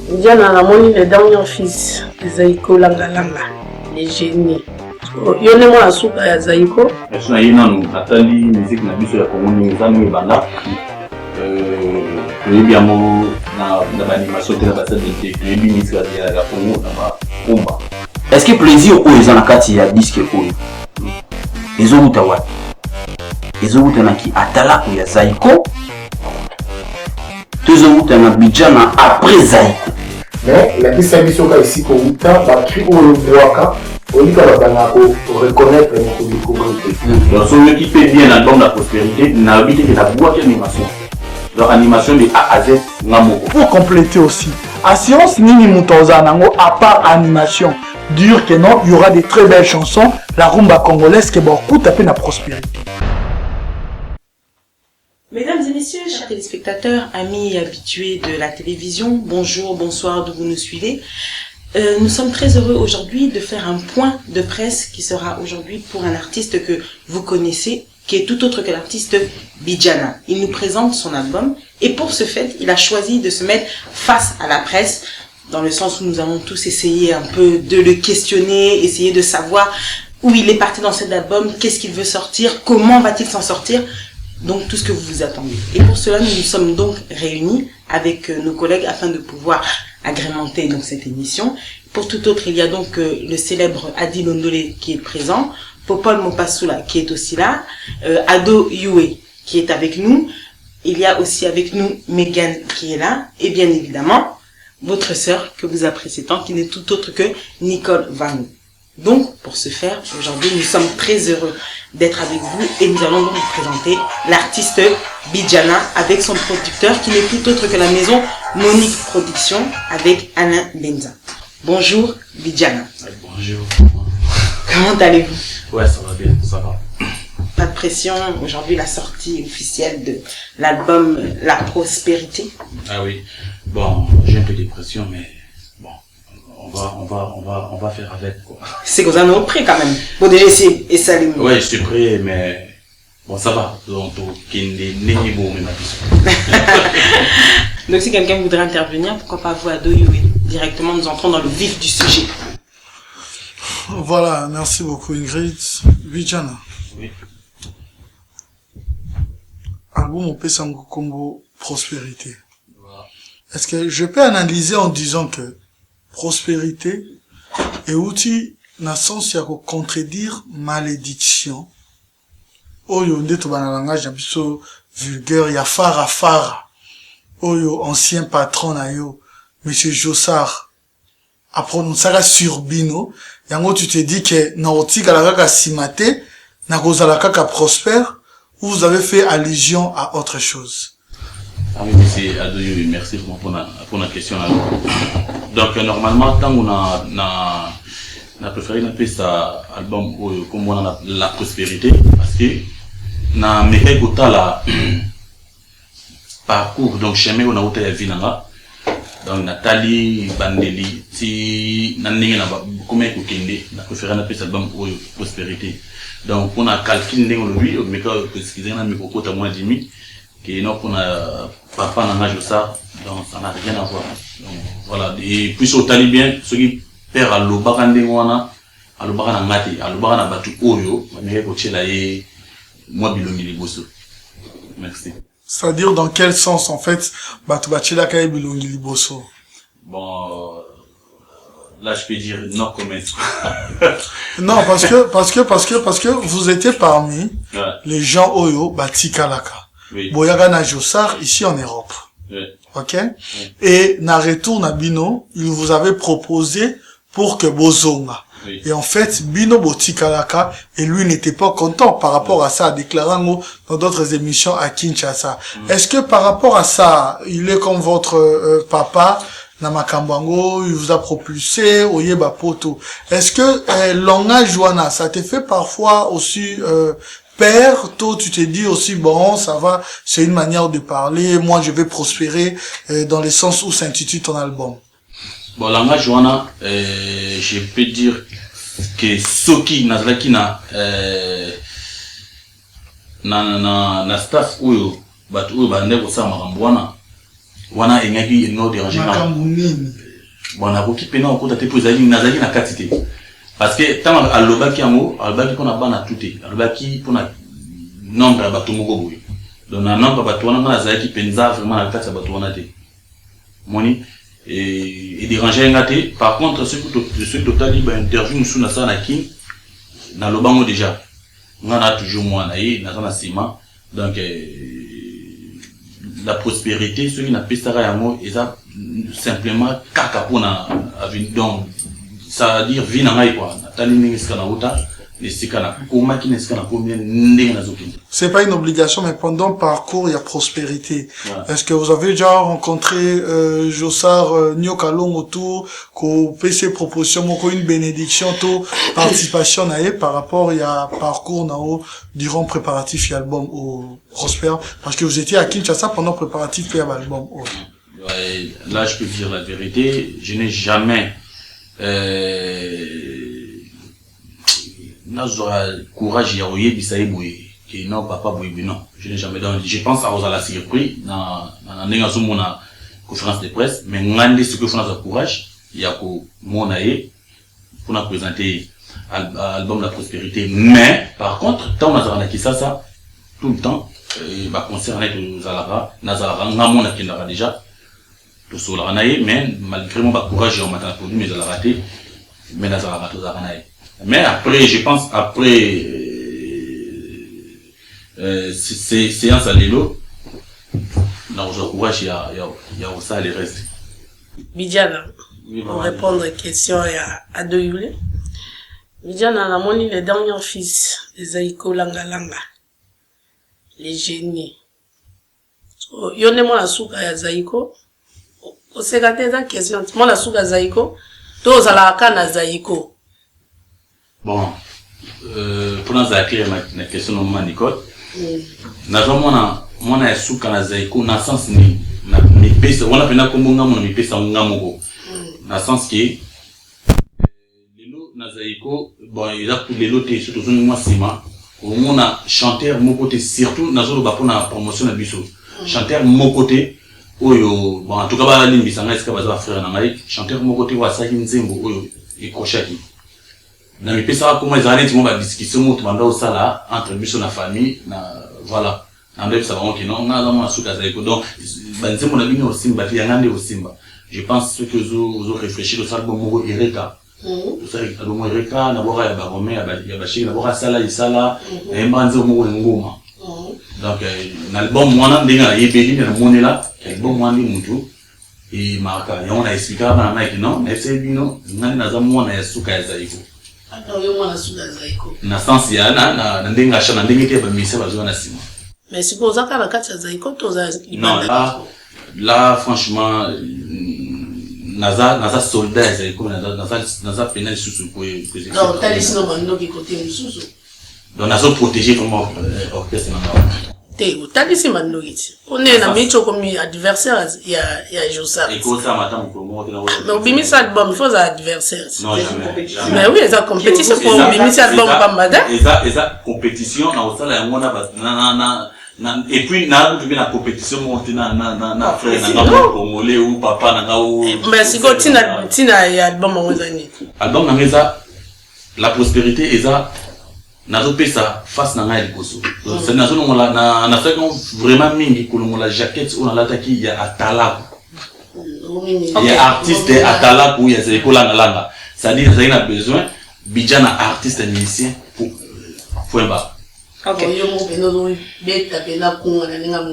Diana a moni les derniers fils Zaiko Langa Langa, les génies. Yo ne moi souka ya Zaiko. Est-ce que yina nous atali musique na biso ya Congo ni nzanu banda. Bien mo na animation de la base de musique ya Congo na Kumba. Est-ce que plaisir ou ils en a kati ya disque ou ils ont utawa ils ont utanaki atala ou ya Zaiko tous ont utana Bijana après Zaiko mais la distribution ka ici ko uta ba cri ou le voaka on dit que la reconnaître et découvrir. Donc ceux qui fait bien l'album La Prospérité n'a habité que la boîte d'animation. Donc animation de A à Z ngamoko. Pour compléter aussi, Assurance Nini Mutoza nango à part animation, dire que non, il y aura des très belles chansons, la rumba congolaise qui est beaucoup tapé la prospérité. Mesdames et messieurs, chers téléspectateurs, amis et habitués de la télévision, bonjour, bonsoir, d'où vous nous suivez. Nous sommes très heureux aujourd'hui de faire un point de presse qui sera aujourd'hui pour un artiste que vous connaissez, qui est tout autre que l'artiste Bijana. Il nous présente son album et pour ce fait, il a choisi de se mettre face à la presse, dans le sens où nous allons tous essayer un peu de le questionner, essayer de savoir où il est parti dans cet album, qu'est-ce qu'il veut sortir, comment va-t-il s'en sortir. Donc tout ce que vous vous attendez. Et pour cela, nous nous sommes donc réunis avec nos collègues afin de pouvoir agrémenter donc cette émission. Pour tout autre, il y a donc le célèbre Adi Londolé qui est présent, Popol Mopasula qui est aussi là, Ado Yue qui est avec nous. Il y a aussi avec nous Megan qui est là et bien évidemment votre sœur que vous appréciez tant, qui n'est tout autre que Nicole Vanou. Donc, pour ce faire, aujourd'hui, nous sommes très heureux d'être avec vous et nous allons donc vous présenter l'artiste Bijana avec son producteur qui n'est tout autre que la maison Monique Production avec Alain Benza. Bonjour Bijana. Bonjour. Comment allez-vous? Ouais, ça va bien, ça va. Pas de pression, aujourd'hui la sortie officielle de l'album La Prospérité. Ah oui, bon, j'ai un peu de pression, mais bon. On va faire avec quoi. C'est que vous en avez prêt quand même. Bon déjà et ça les. Ouais, je suis prêt, mais bon ça va. Donc donc si quelqu'un voudrait intervenir, pourquoi pas vous Ado Yue. Directement nous entrons dans le vif du sujet. Voilà, merci beaucoup Ingrid. Bijana. Oui. Album Opesango Combo Prospérité. Est-ce que je peux analyser en disant que prospérité et outil na sens ya ko contredire malédiction oyo ndeto bana langage na biso vulgaire ya fara oyo ancien patron na yo monsieur Jossard a prononcé sur Bino yango tu te dis que na otika la kaka simate na kozala kaka prospère ou vous avez fait allusion à autre chose? Ah oui, monsieur Adoyo, merci pour la question. Donc, normalement, tant qu'on a préféré appeler ça album comme on a La Prospérité, parce que na meke kota la parcours, donc chemin on a ôté la vie là. Donc, Nathalie Bandeli, si n'année n'a pas comment écouter, na préféré appeler ça album Prospérité. Donc, on a calculé lui, mais que ce qu'ils ont mis au côté à moins 10 000. Et non, on a papa n'a pas ça, donc ça n'a rien à voir. Donc, voilà. Et puis au talibien, ceux qui perdent à l'obarande wana, à l'obarana ngati, à l'obarana batu oyo, on est coaché là et moi bilongi liboso. Merci. C'est-à-dire dans quel sens en fait, batu bachela kay bilongi liboso? Bon, là je peux dire non comment. Non, parce que vous étiez parmi les gens oyo batikalaka. Oui. Boyaga na Jossard ici en Europe. Oui. Ok? Oui. Et na retour na Bino, il vous avait proposé pour que Bozonga. Oui. Et en fait, Bino Botikalaka, et lui n'était pas content par rapport à ça, déclarant dans d'autres émissions à Kinshasa. Est-ce que par rapport à ça, il est comme votre papa, Namakambango, il vous a propulsé, Oyeba Poto. Est-ce que langage wana, ça te fait parfois aussi père, toi tu te dis aussi bon ça va, c'est une manière de parler, moi je vais prospérer dans le sens où s'intitule ton album. Bon langage Joana, je peux dire que Soki Nazlaki na staff uyo batu uyo bande ko sa makambo wana wana engaki no déranger na bon na koki pena okota te pour zali nazali na quantité parce que tant alobaki yango alobaki pona bana touté alobaki pona nombre ya bato moko boye donc na nombre ya bato wana nazalaki penza vraiment na kati ya bato wana te moni et déranger ngate par contre ce total ba interview sous na ça na kin na lobango déjà ngana toujours moi na ye na na sima donc la prospérité ce qui n'a pas ça yango et ça simplement kaka pona donc ça veut dire vie na ngai quoi tali ningi skana uta les sikana kuma ki neskana combien ndenge na zokini. C'est pas une obligation, mais pendant le parcours, il y a prospérité. Ouais. Est-ce que vous avez déjà rencontré Jossar Nyokalong autour, qu'on fait ses propositions, une bénédiction, tout participation par rapport il y a parcours nao durant préparatif et album au Prosper, parce que vous étiez à Kinshasa pendant préparatif et album. Ouais, là je peux dire la vérité, je n'ai jamais n'azora courage ya oye bisaye boye que non papa boye non je n'ai jamais donc je pense à la surpris na nenga zo mona conférence de presse mais ngandi ce que fona za courage ya ko mona ye pour na présenter album La Prospérité mais par contre tant nazara na kisasa tout le temps ba concert na to zalara nazara ngamona kindara déjà to sola na ye mais malgré mon ba courage en matin pour mais zalara raté mais nazara to zara na ye. Mais après, je pense, après ces séances à l'élo, non, je courage, il y a aussi les restes. Bidiana, pour répondre aux questions à deux yule. Bidiana, la moni les derniers fils, les Aïko Langa Langa, les génies. Yone mo la souka ya Zaïko. O se gâte za question, mo la souka Zaïko. To za la kana Zaïko. Bon, pour nous accueillir ma question de Nicole, nous avons mon sous quand Zaïko n'a sens ni na mi pesa on a pena kombo ngamo na mi pesa ngamo na sens que lelo na Zaïko bon il a pour lelo te surtout moi sima on a chanteur mon côté surtout na zolo ba pona promotion na biso chanteur mon côté oyo bon en tout cas ba limbisa ngai ska baza frère na ngai chanteur mon côté wa saki nzembo oyo ikoshaki na mi pesa comment ils allaient ba discussion mo tubanda au sala entre biso na famille na voilà na ça va non na za suka Zaïko donc banzemo na bino osimba ti yangande osimba je pense que vous réfléchir au album mo Ereka ça album Ereka na bora ya ba Rome ya ba shiki na bora sala isala e mbanzo mo ngoma donc l'album mwana ndinga yebeli na monela album mwandi mutu et marka ya on a expliqué na Mike non na c'est bino ngani na za mwana ya suka ya Zaïko alors yo mwana suka Zaïko na sens ya na ndinga shana ndinga te ba misa ba zo na sima. Mais si vous avez la carte Zaïko, non, là, franchement, naza soldat Zaïko, naza pénal sous ce point. Non, t'as laissé nos bandes qui côté sous. Donc, naza protégé comme orchestre. T'as laissé nos ici. On est un métier comme adversaire, il y a Jossar. Et quoi ça, madame, pour moi, mais au bimi ça album, il faut un adversaire. Non, jamais. Mais oui, ça compétition pour au bimi ça album pas madame. Et ça compétition, na osala ya mona et puis na tu bien la compétition monter na frère na congolais ou papa na ou mais si go tina ya album ngozani album na ngeza La Prospérité eza na zo pesa face na ngai likoso c'est na zo na fait vraiment mingi ko la jaquette on la taki ya atala ya artiste atala ou ya Zaïko langa c'est-à-dire ça a besoin bijana artiste musicien pour bas. Okay.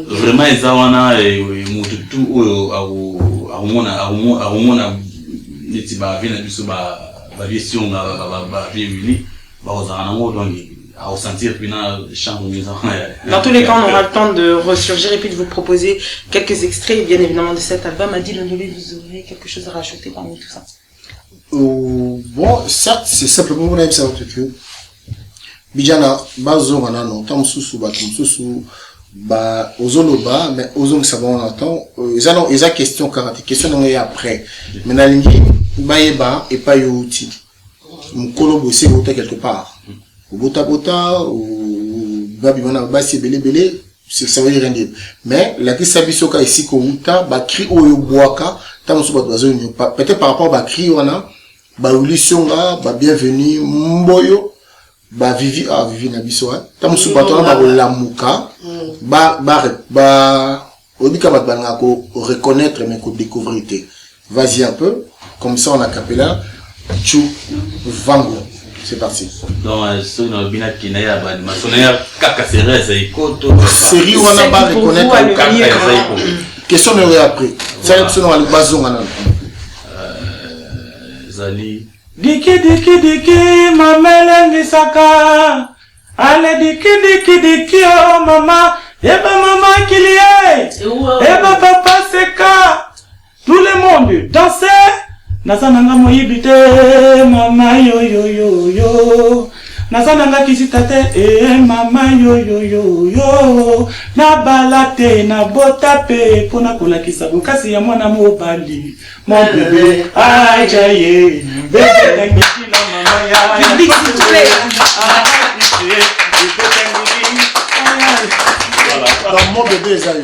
Vraiment ils ont mututu oyo aumona neti ba vina biso ba vision ba viewili ba ozana ngo donc à ressentir puis na chambre maison. Dans tous les cas on aura le temps de ressurgir et puis de vous proposer quelques extraits bien évidemment de cet album. Adil Ondolé, vous aurez quelque chose à rajouter parmi tout ça? Bon, certes c'est simplement pour ça que Bijana bazo wana no tam susu ba ozoloba mais ozong savon attend ils a question karate question non et après mais na lingi bayeba et pas youti mukolo bosé quelque part bota ou babi wana basi belé ça veut dire rien dire. Mais la qui s'abisoka ici ko uta ba cri oyo boaka ta musu ba bazo pas peut-être par rapport ba cri wana ba ulisonga ba bienvenue mboyo ba vivi na biso ta musu ba tona ba lamuka ba obika ba banga ko reconnaître mais ko découvrir. Vas-y un peu comme ça on a capella Chou Vango. C'est parti. Donc, ceux qui ont bien acquis, série on a pas reconnaître. Question de après. Ça est selon le bazon Zali. Diki, ma melengi saka. Allez, diki, oh maman. Eba maman kilie. Eba papa seka. Tout le monde dansez. Nazananga moyibite mama yo nazananga kisitate mama yo na balate na botape pona kolakisa bokasi ya mwana mobali mon bébé ajaye bébé tangiti la mama ya public s'il te plaît voilà mon bébé Zayo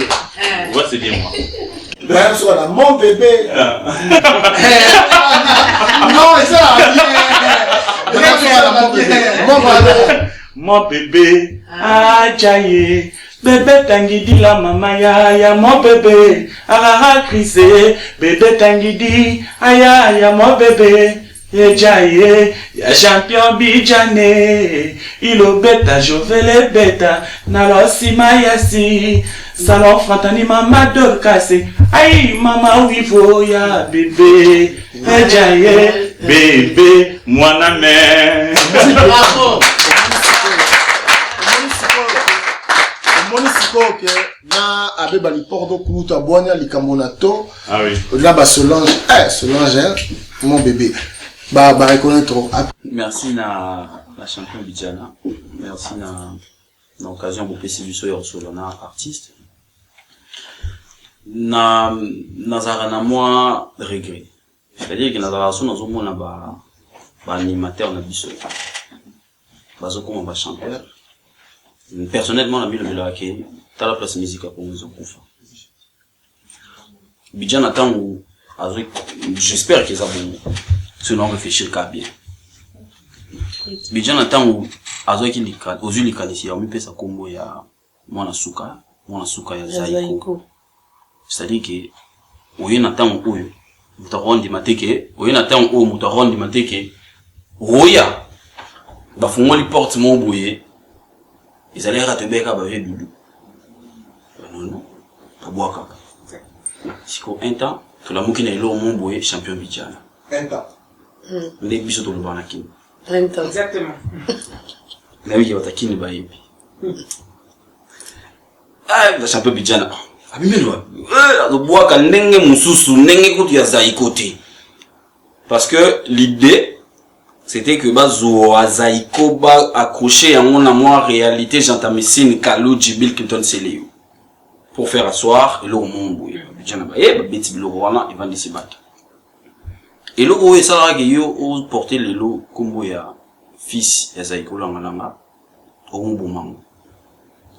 ouais c'est bien moi mon bébé. Non, ça mon bébé, ajaye, bébé tangidi la mama ya mon bébé, crisé, bébé tangidi, ya mon bébé, ajaye, ya champion bijane, ilo beta, jovele beta, nalosima yasi. Salon fratani mama dorkase aïe mama wivo ya bébé ejaye bébé mwana me bravo monisiko ke na abeba lipordo kuluta bonya likambonato ah oui là ba Solange mon bébé ba reconnaître. Merci na la champion Bidjana, merci na l'occasion pour passer du soir sur l'honneur artiste. Nazara moi regret. C'est-à-dire que nazara so nazo mona ba animateur na biso. Bazo comme ba chanteur. Personnellement na bi le laké ta la place musique pour nous confa. Bidjana tango avec j'espère qu'ils ont selon réfléchir ka bien. Bidjana tango azoki lika ozu likanisi ya mipesa kombo ya mwana suka ya Zaiko. C'est-à-dire que oyena tango oyo mutarondi mateke oyena tango oyo mutarondi mateke roya bafungoli porte mo boye ezali ratebeka ba vebidu non tabwaka siko un temps to la mukina elo mo boye champion Bidjana Un temps. Les biso to le banakini Un temps. Exactement. na wiki watakini ba yebi la champion Bidjana abimelo boaka ndenge mususu ndenge kutu ya Zaiko te parce que l'idée c'était que bazo Zaiko ba accrocher yango na moi réalité jantamissine Kalou Djibil Clinton Seleo pour faire asseoir et le monde Bidjana ba beti biloko wana evandi sibata et le oyo sala ke yo o porter le lot kombo ya fils ya Zaiko langalanga o mbumango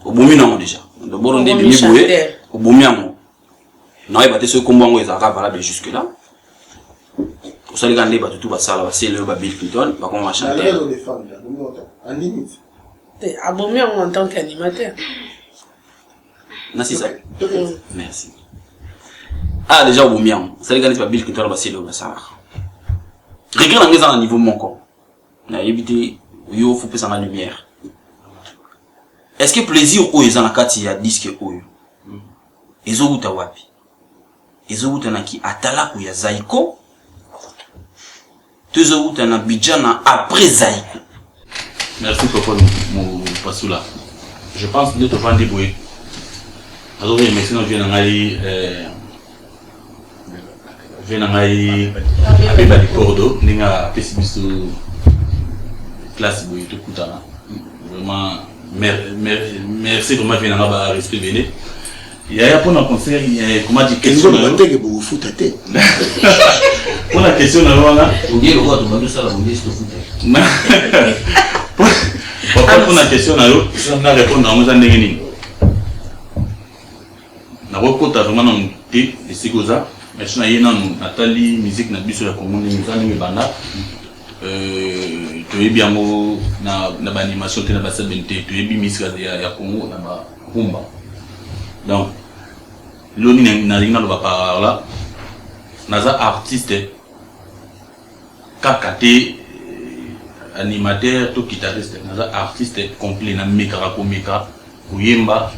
o bomina déjà de boronde bi boye o bomiango na yeba te so kombo ngo ezaka valable jusque là o sali gande ba tutu ba sala ba sele ba Bill Clinton ba comme chanteur en limite Abomé en tant qu'animateur. na c'est ça merci ah déjà o bomiango o sali gande ba Bill Clinton ba sele ba sala regret ngeza na niveau mon corps na éviter yo faut pesa na lumière. Est-ce que plaisir ou ezana kati ya disque oyo ezobuta wapi ezobuta na ki atala ku ya Zaiko tezobuta na Bidjana après Zaiko. Merci pour mon pasula. Je pense que tu vas débrouiller. Alors mais sinon vient ngai abeba di cordo ninga pesibisu classe boy tout kutana. Vraiment merci vraiment vient nanga respect bene. Il y a pour un concert comment dire question que foot tête. Pour la question là on dit le quoi tu vas ça la on dit ce foot. Pour la question là, je vais répondre à moi ndenge nini. nakokota vraiment na te esikoza maintenant ye nanu natali musique na biso ya Congo ndenge ezali banda toyebi yango na baanimation te na basabene te toyebi musique ya Congo na barumba donc loni nalingi naloba par là naza artiste kaka te animateur to guitariste naza artiste complet na mekaka komeka koyemba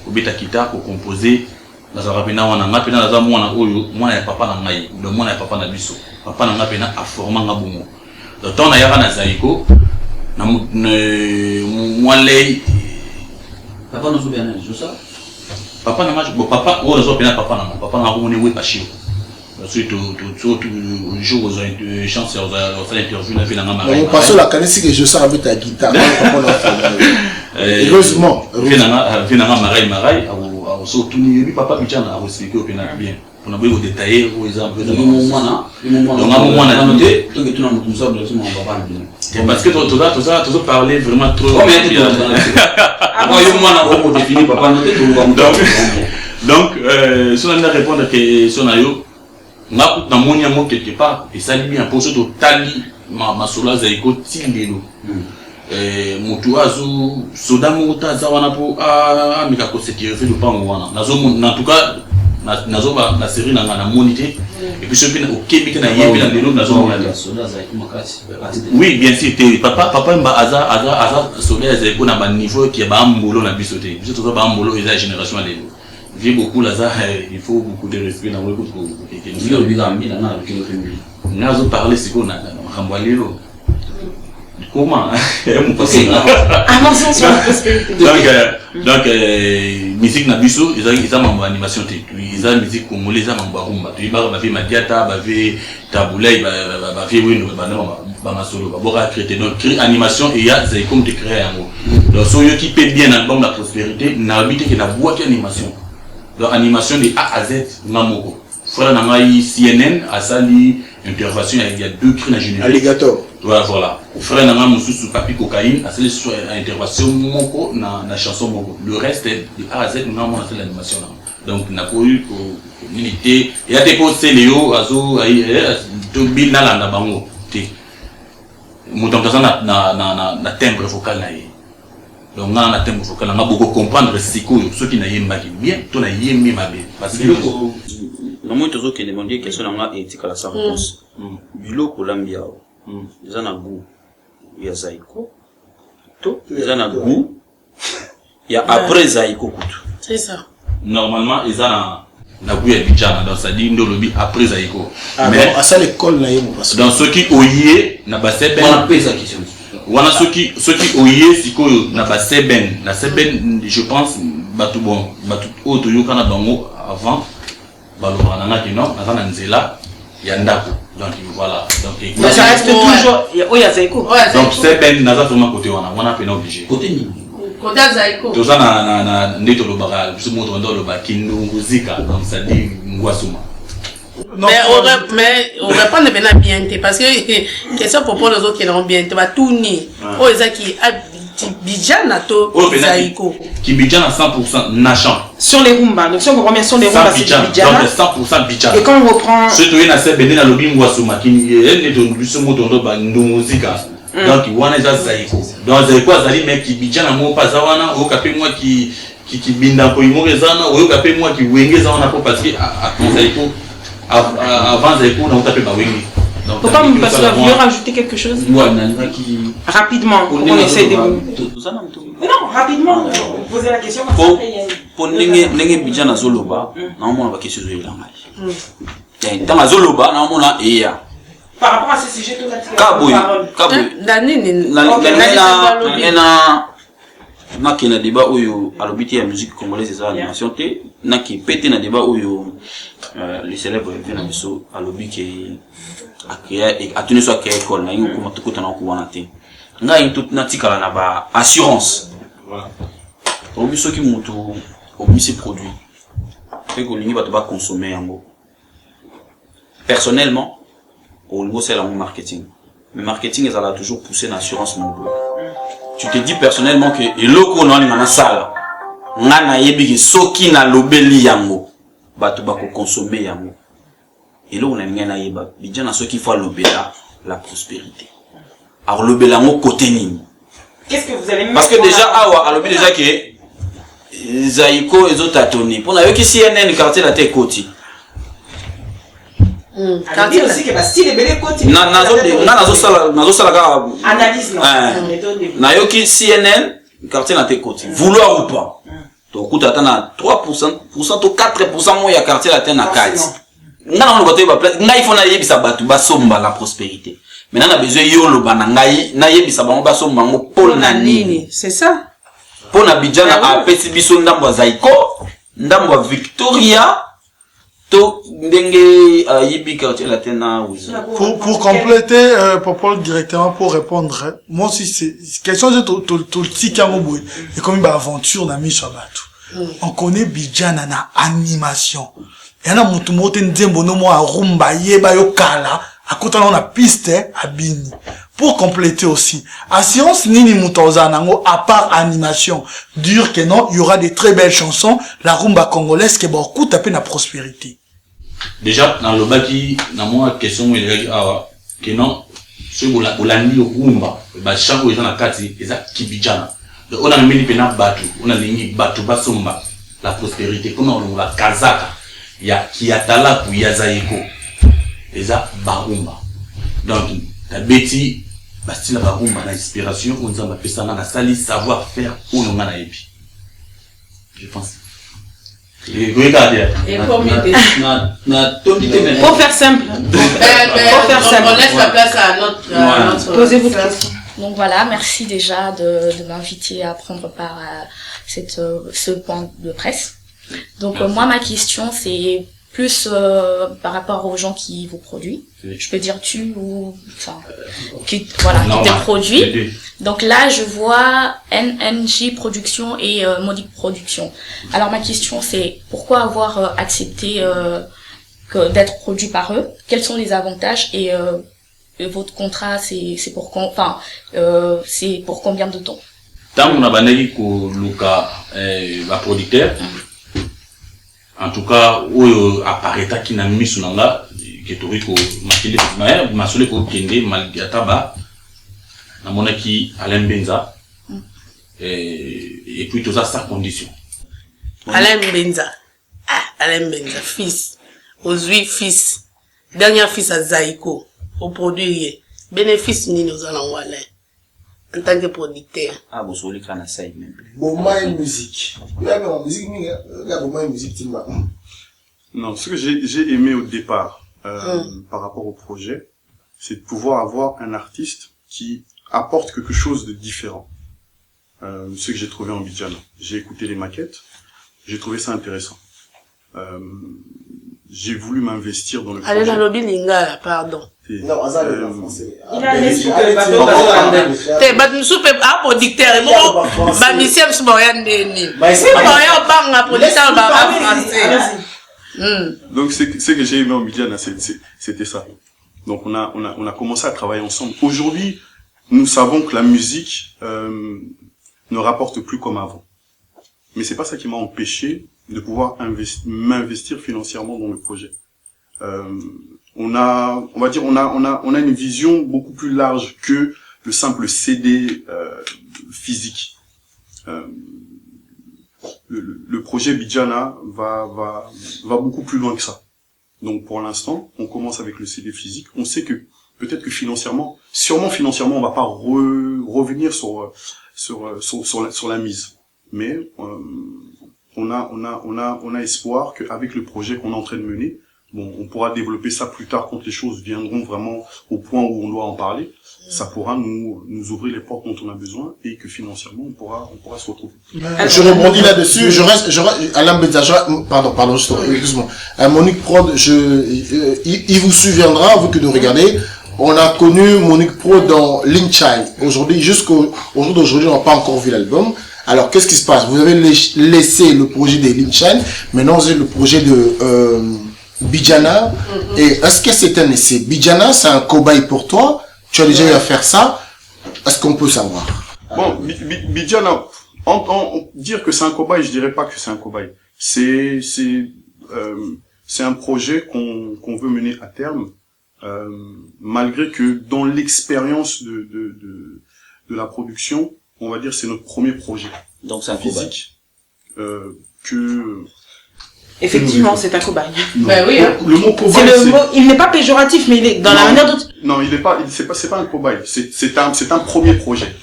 kobeta guitare komposer nazala pena wana nga pena naza mwana oyo mwana ya papa na ngai do mwana ya papa na biso papa na nga pena aforma nga bongo donc tant na yaka na Zaiko na mwalei papa no souviens de ça papa na nga bon papa oyo zo pena papa na ko moni we pachio ensuite tout jour aux chance aux interview na vina nga marai on passe la canisse que je sens avec ta guitare papa na heureusement vina nga marai surtout ni papa bichana a expliqué au pénal bien on a besoin de détailler aux exemples de parce que tu parler vraiment trop donc si on a répondre à question ayo na monia mo quelque part et ça lui bien pour surtout tali ma sola Zaiko tindelo mutu azu soda muta za wana po mika ko sécurité le pango wana nazo en tout cas nazo ba na série na monité et puis celui au Québec na yebi na lelo nazo soda Zaiko makasi oui bien sûr papa mba aza soda Zaiko na ba niveau qui ba mbolo na bisoté biso to ba mbolo eza génération lelo j'ai beaucoup là ça il faut beaucoup de respect na weko ko ndio bigambi na na kilo fembi nazo parler siko na khambwalelo comment avançons sur la prospérité donc musique na biso ils ont animation ils ont musique congolaise mambo rumba tu ba ba madiata ba tabulay ba wino ba masolo ba bora créer donc animation et ya c'est comme de créer yango donc so yo qui peut bien dans la prospérité na habite que na boîte animation donc animation de A à Z mamoko frère na ngai CNN asali intervention il y a 2 cris na général alligator voilà frère na ngai mususu papi cocaïne asali sur intervention moko na chanson moko le reste de A à Z nous avons fait l'animation donc na ko unité il y a des postes Léo azo to bina landa bango te mutonkaza na timbre vocal na donc on a thème vocal on a beaucoup comprendre ce qui n'a yemba bien to na yemmi mabe parce que na moi toujours que demander question na éthique la sa réponse biloko lambia ils en a goût ya Zaiko to ils en a goût ya après Zaiko kutu c'est ça normalement ils en na goût ya bijana donc ça dit ndo lobi après Zaiko mais à ça l'école na yemo parce que dans ceux qui oyé na basebe on a posé la question wana ceux qui oyé sikoyo na baseben na seben je pense batu auto yokana bango avant baloba nanga kino na nzela ya ndako donc voilà donc ça reste toujours oya Zaiko donc seben naza vraiment côté wana pena obligé côté ni côté Zaiko to ça na ndito lo baga biso moto ndo lo bakindo nguzika donc ça dit ngwasuma. Non, mais on répond bien parce que question pour les autres qui n'ont bien va tourner oh ils qui Bijana to Zaiko qui Bijana 100% nachant sur les rumba donc si on comprend sur les rumba c'est Bijana donc 100% Bijana et quand on reprend surtout il y a ces bendé na lobi ngwasuma qui est de biso moto ndo ba musique donc wana za Zaiko donc Zaiko azali mec qui Bijana mo pas wana o kapé moi qui binda ko imorezana o kapé moi qui wengeza wana parce que à Zaiko avant Zaiko on a tapé Bawengi. Pourquoi vous voulez rajouter quelque chose? Rapidement, on essaie de vous. Non, rapidement, vous posez la question. Pour n'engue bijana zoloba, na on va question zoyela ngai. Dans la zoloba, na on a eya. Par rapport à ce sujet, tout à Kaboy. Na kena débat oyo alobiti ya musique congolaise za animation te na ki pété na débat oyo le célèbre vena biso alobi ke a tenu so ke école na yingo kuma tukuta na ko wana te ngai tout na tikala na ba assurance voilà obi so ki mutu obi se produit fait que lingi ba to ba consommer yango personnellement au niveau c'est la marketing mais marketing ils allaient toujours pousser l'assurance mon bleu. Tu te dis personnellement que eloko na ngana sala ngana yebi ke soki na lobeli yango bato bako consommer yango. Et là on a ngena yeba Bidiana ceux qui font l'obéla la prospérité. Alors l'obéla ngo côté nini. Qu'est-ce que vous allez mettre? Parce que déjà awa alobi déjà que Zaïko et autres atoni. Pour na yo ki CNN quartier la te koti. Quartier aussi que si les belles côtés. Nazo sala ka analyse non. Na yo ki CNN quartier la te koti. Vouloir ou pas. Donc écoute attends 3% ou 4% mo ya quartier la te na kati. Ngana ngo te ba ngai fona yebisa batu ba somba la prospérité. Maintenant on a besoin yolo bana ngai na yebisa bango ba somba ngo pol na nini. C'est ça. Pour Bidiana a petit biso ndambo Zaïko, ndambo Victoria, to ndenge yibi quartier la tena Pour compléter, Popol directement pour répondre, moi aussi c'est question de tout le petit camoboué et comme une aventure na mi Shabatou. On connaît Bidiana na animation. Et on a mutu mote ndembo no mo rumba yeba yo kala. À côté on a piste à Bini. Pour compléter aussi, assurance nini mutozanango à part animation, dire que non, il y aura des très belles chansons, la rumba congolaise qui est beaucoup tapé la prospérité. Déjà dans le baki, dans moi question où il y a que non, ce où la nuit rumba, bah chango ils ont la carte, ils ont Bidiana. Donc on a mis pena batu, on a mis batu basomba, la prospérité. Comment on la kazaka, il y a Kiatala pour Yazaïko. Eza barumba. Donc la bêtise bastille la barumba na inspiration on nous a fait ça na sali savoir faire ou non na epi. Je pense. Et regardez. Et pour faire simple. On laisse la place à notre Posez-vous des questions. Donc voilà, merci déjà de m'inviter à prendre part à ce point de presse. Donc moi ma question c'est plus par rapport aux gens qui vous produisent. Oui. Je peux dire tu ou enfin qui voilà qui te produit. Donc là je vois NNJ Production et Monique Production. Alors ma question c'est pourquoi avoir accepté d'être produit par eux? Quels sont les avantages et votre contrat c'est pour quand enfin c'est pour combien de temps? Tant on a banali ko luka va producteur. En tout cas, où apparaît qui n'a mis sur l'anga, qui est au makili, ma sole ko kende malgrata ba, na mona qui Alain Benza, et puis tout ça sans condition. Alain Benza, fils, Ozui fils, dernier fils à Zaïko, au produit, bénéfice ni nous allons Alain. En tant que producteur. Ah, vous savez qu'on a ça même. Bon, ma musique. Musique, non, ce que j'ai aimé au départ, par rapport au projet, c'est de pouvoir avoir un artiste qui apporte quelque chose de différent. Ce que j'ai trouvé en Bidiana. J'ai écouté les maquettes, j'ai trouvé ça intéressant. J'ai voulu m'investir dans le projet. Allez, la lobby lingala, pardon. Non, Azal est en français. Il a laissé que le bateau T'es battu sous peu à producteur. Bon, bah, monsieur, je suis moyen de ni. C'est moyen de bang à producteur, bah, français. Donc, ce que j'ai aimé en Bidiana, c'était ça. Donc, on a commencé à travailler ensemble. Aujourd'hui, nous savons que la musique, ne rapporte plus comme avant. Mais c'est pas ça qui m'a empêché de pouvoir m'investir financièrement dans le projet. On a une vision beaucoup plus large que le simple CD physique. Le projet Bidiana va beaucoup plus loin que ça. Donc pour l'instant, on commence avec le CD physique. On sait que peut-être que sûrement financièrement, on va pas revenir sur la mise. Mais on a espoir qu'avec le projet qu'on est en train de mener, bon, on pourra développer ça plus tard quand les choses viendront vraiment au point où on doit en parler. Ça pourra nous ouvrir les portes dont on a besoin et que financièrement on pourra se retrouver. Je rebondis là-dessus. Je reste Alain Benza, pardon, excuse-moi. Monique Prod, il vous souviendra, vous que nous regardez. On a connu Monique Prod dans Lynchai. Aujourd'hui, jusqu'au jour d'aujourd'hui, on n'a pas encore vu l'album. Alors, qu'est-ce qui se passe? Vous avez laissé le projet de Lynchai. Maintenant, vous avez le projet de, Bidiana. Et est-ce que c'est un essai? Bidiana, c'est un cobaye pour toi? Tu as déjà eu à faire ça? Est-ce qu'on peut savoir? Bon, Bidiana, dire que c'est un cobaye, je dirais pas que c'est un cobaye. c'est un projet qu'on veut mener à terme, malgré que dans l'expérience de la production, on va dire c'est notre premier projet. Donc c'est un physique Effectivement, c'est un cobaye. Ben oui, hein. Le mot cobaye, il n'est pas péjoratif, mais il est dans la manière dont... Non, c'est pas un cobaye. C'est un premier projet.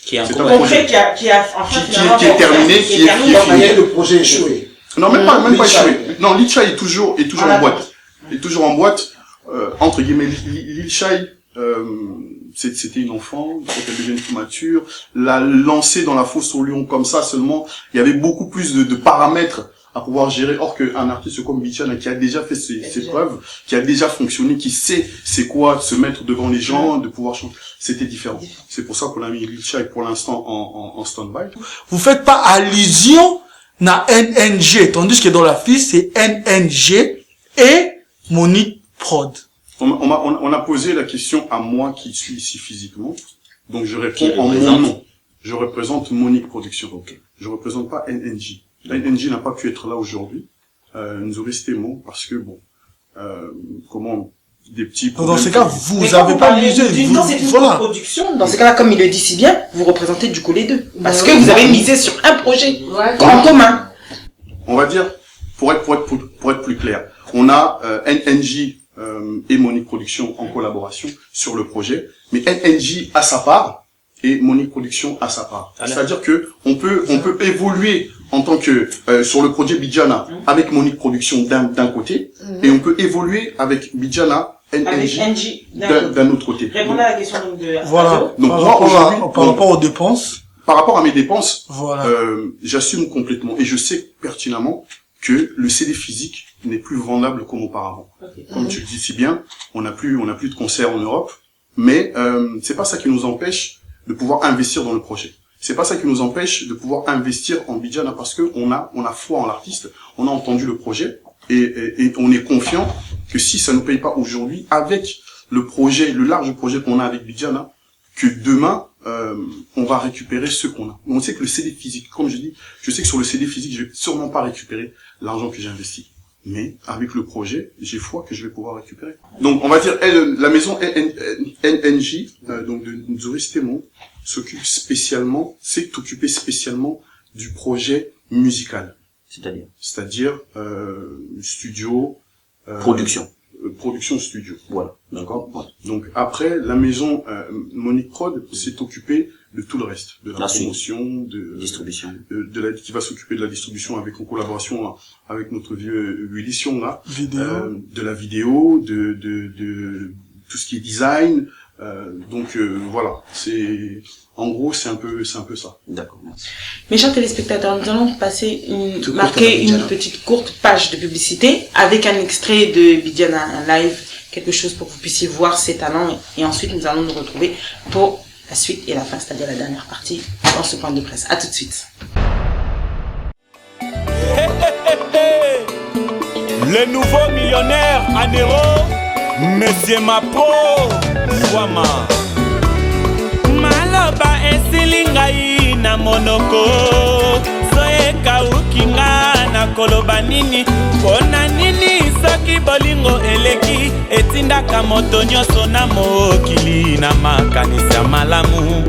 Qui est un projet qui est terminé, qui est le projet échoué. Non, même pas échoué. Non, Lil Shai est toujours en boîte. Il est toujours en boîte. Entre guillemets, Lil Shai, c'était une enfant, quand elle devient plus mature. La lancer dans la fosse au lion comme ça seulement, il y avait beaucoup plus de paramètres à pouvoir gérer. Or qu'un artiste comme Bichana qui a déjà fait ses preuves, qui a déjà fonctionné, qui sait c'est quoi se mettre devant les gens, de pouvoir chanter, c'était différent. C'est pour ça qu'on a mis Lil Shai pour l'instant en stand-by. Vous faites pas allusion à NNG, tandis que dans la fiche c'est NNG et Monique Prod. On a posé la question à moi qui suis ici physiquement, donc je réponds en mon nom. Je représente Monique Production. Okay. Je représente pas NNG. La NNG n'a pas pu être là aujourd'hui. Nous aurons resté mots parce que des petits problèmes. Dans ce cas, vous avez pas misé. Quand c'est une production, dans ce cas-là, comme il le dit si bien, vous représentez du coup les deux. Parce que vous avez misé sur un projet en commun. On va dire, pour être plus clair, on a NNG et Monique Production en collaboration sur le projet, mais NNG a sa part et Monique Production a sa part. C'est-à-dire que on peut évoluer en tant que sur le projet Bichana avec Monique Production d'un côté et on peut évoluer avec Bichana NNG d'un autre côté. Répondez à la question de voilà. Donc par rapport aux dépenses. Par rapport à mes dépenses, voilà. J'assume complètement et je sais pertinemment que le CD physique n'est plus vendable comme auparavant. Okay. Comme tu le dis si bien, on n'a plus de concerts en Europe, mais c'est pas ça qui nous empêche de pouvoir investir dans le projet. C'est pas ça qui nous empêche de pouvoir investir en Bichana parce que on a foi en l'artiste, on a entendu le projet et on est confiant que si ça nous paye pas aujourd'hui avec le large projet qu'on a avec Bichana, que demain on va récupérer ce qu'on a. On sait que le CD physique, comme je dis, je sais que sur le CD physique, je vais sûrement pas récupérer l'argent que j'ai investi. Mais avec le projet, j'ai foi que je vais pouvoir récupérer. Donc on va dire la maison NNJ, donc de Nzori Stemon, s'est occupé spécialement du projet musical. C'est-à-dire studio, production studio. Voilà, d'accord. Ouais. Donc après, la maison Monique Prod s'est occupée de tout le reste, de la promotion, de distribution, qui va s'occuper de la distribution en collaboration avec notre vieux Willy Sion là, de la vidéo, de tout ce qui est design. Donc voilà, c'est un peu ça. D'accord. Mes chers téléspectateurs, nous allons marquer une petite courte page de publicité avec un extrait de Bichana, un live, quelque chose pour que vous puissiez voir ses talents et ensuite nous allons nous retrouver pour la suite et la fin, c'est-à-dire la dernière partie dans ce point de presse. À tout de suite. Le nouveau millionnaire à Nero, Monsieur Mapo Wama. Maloba esilingai na monoko, soeka ukinga na koloba nini, pona nini soki bolingo eleki, etindaka moto nyonso na mokili na makanisi ya malamu.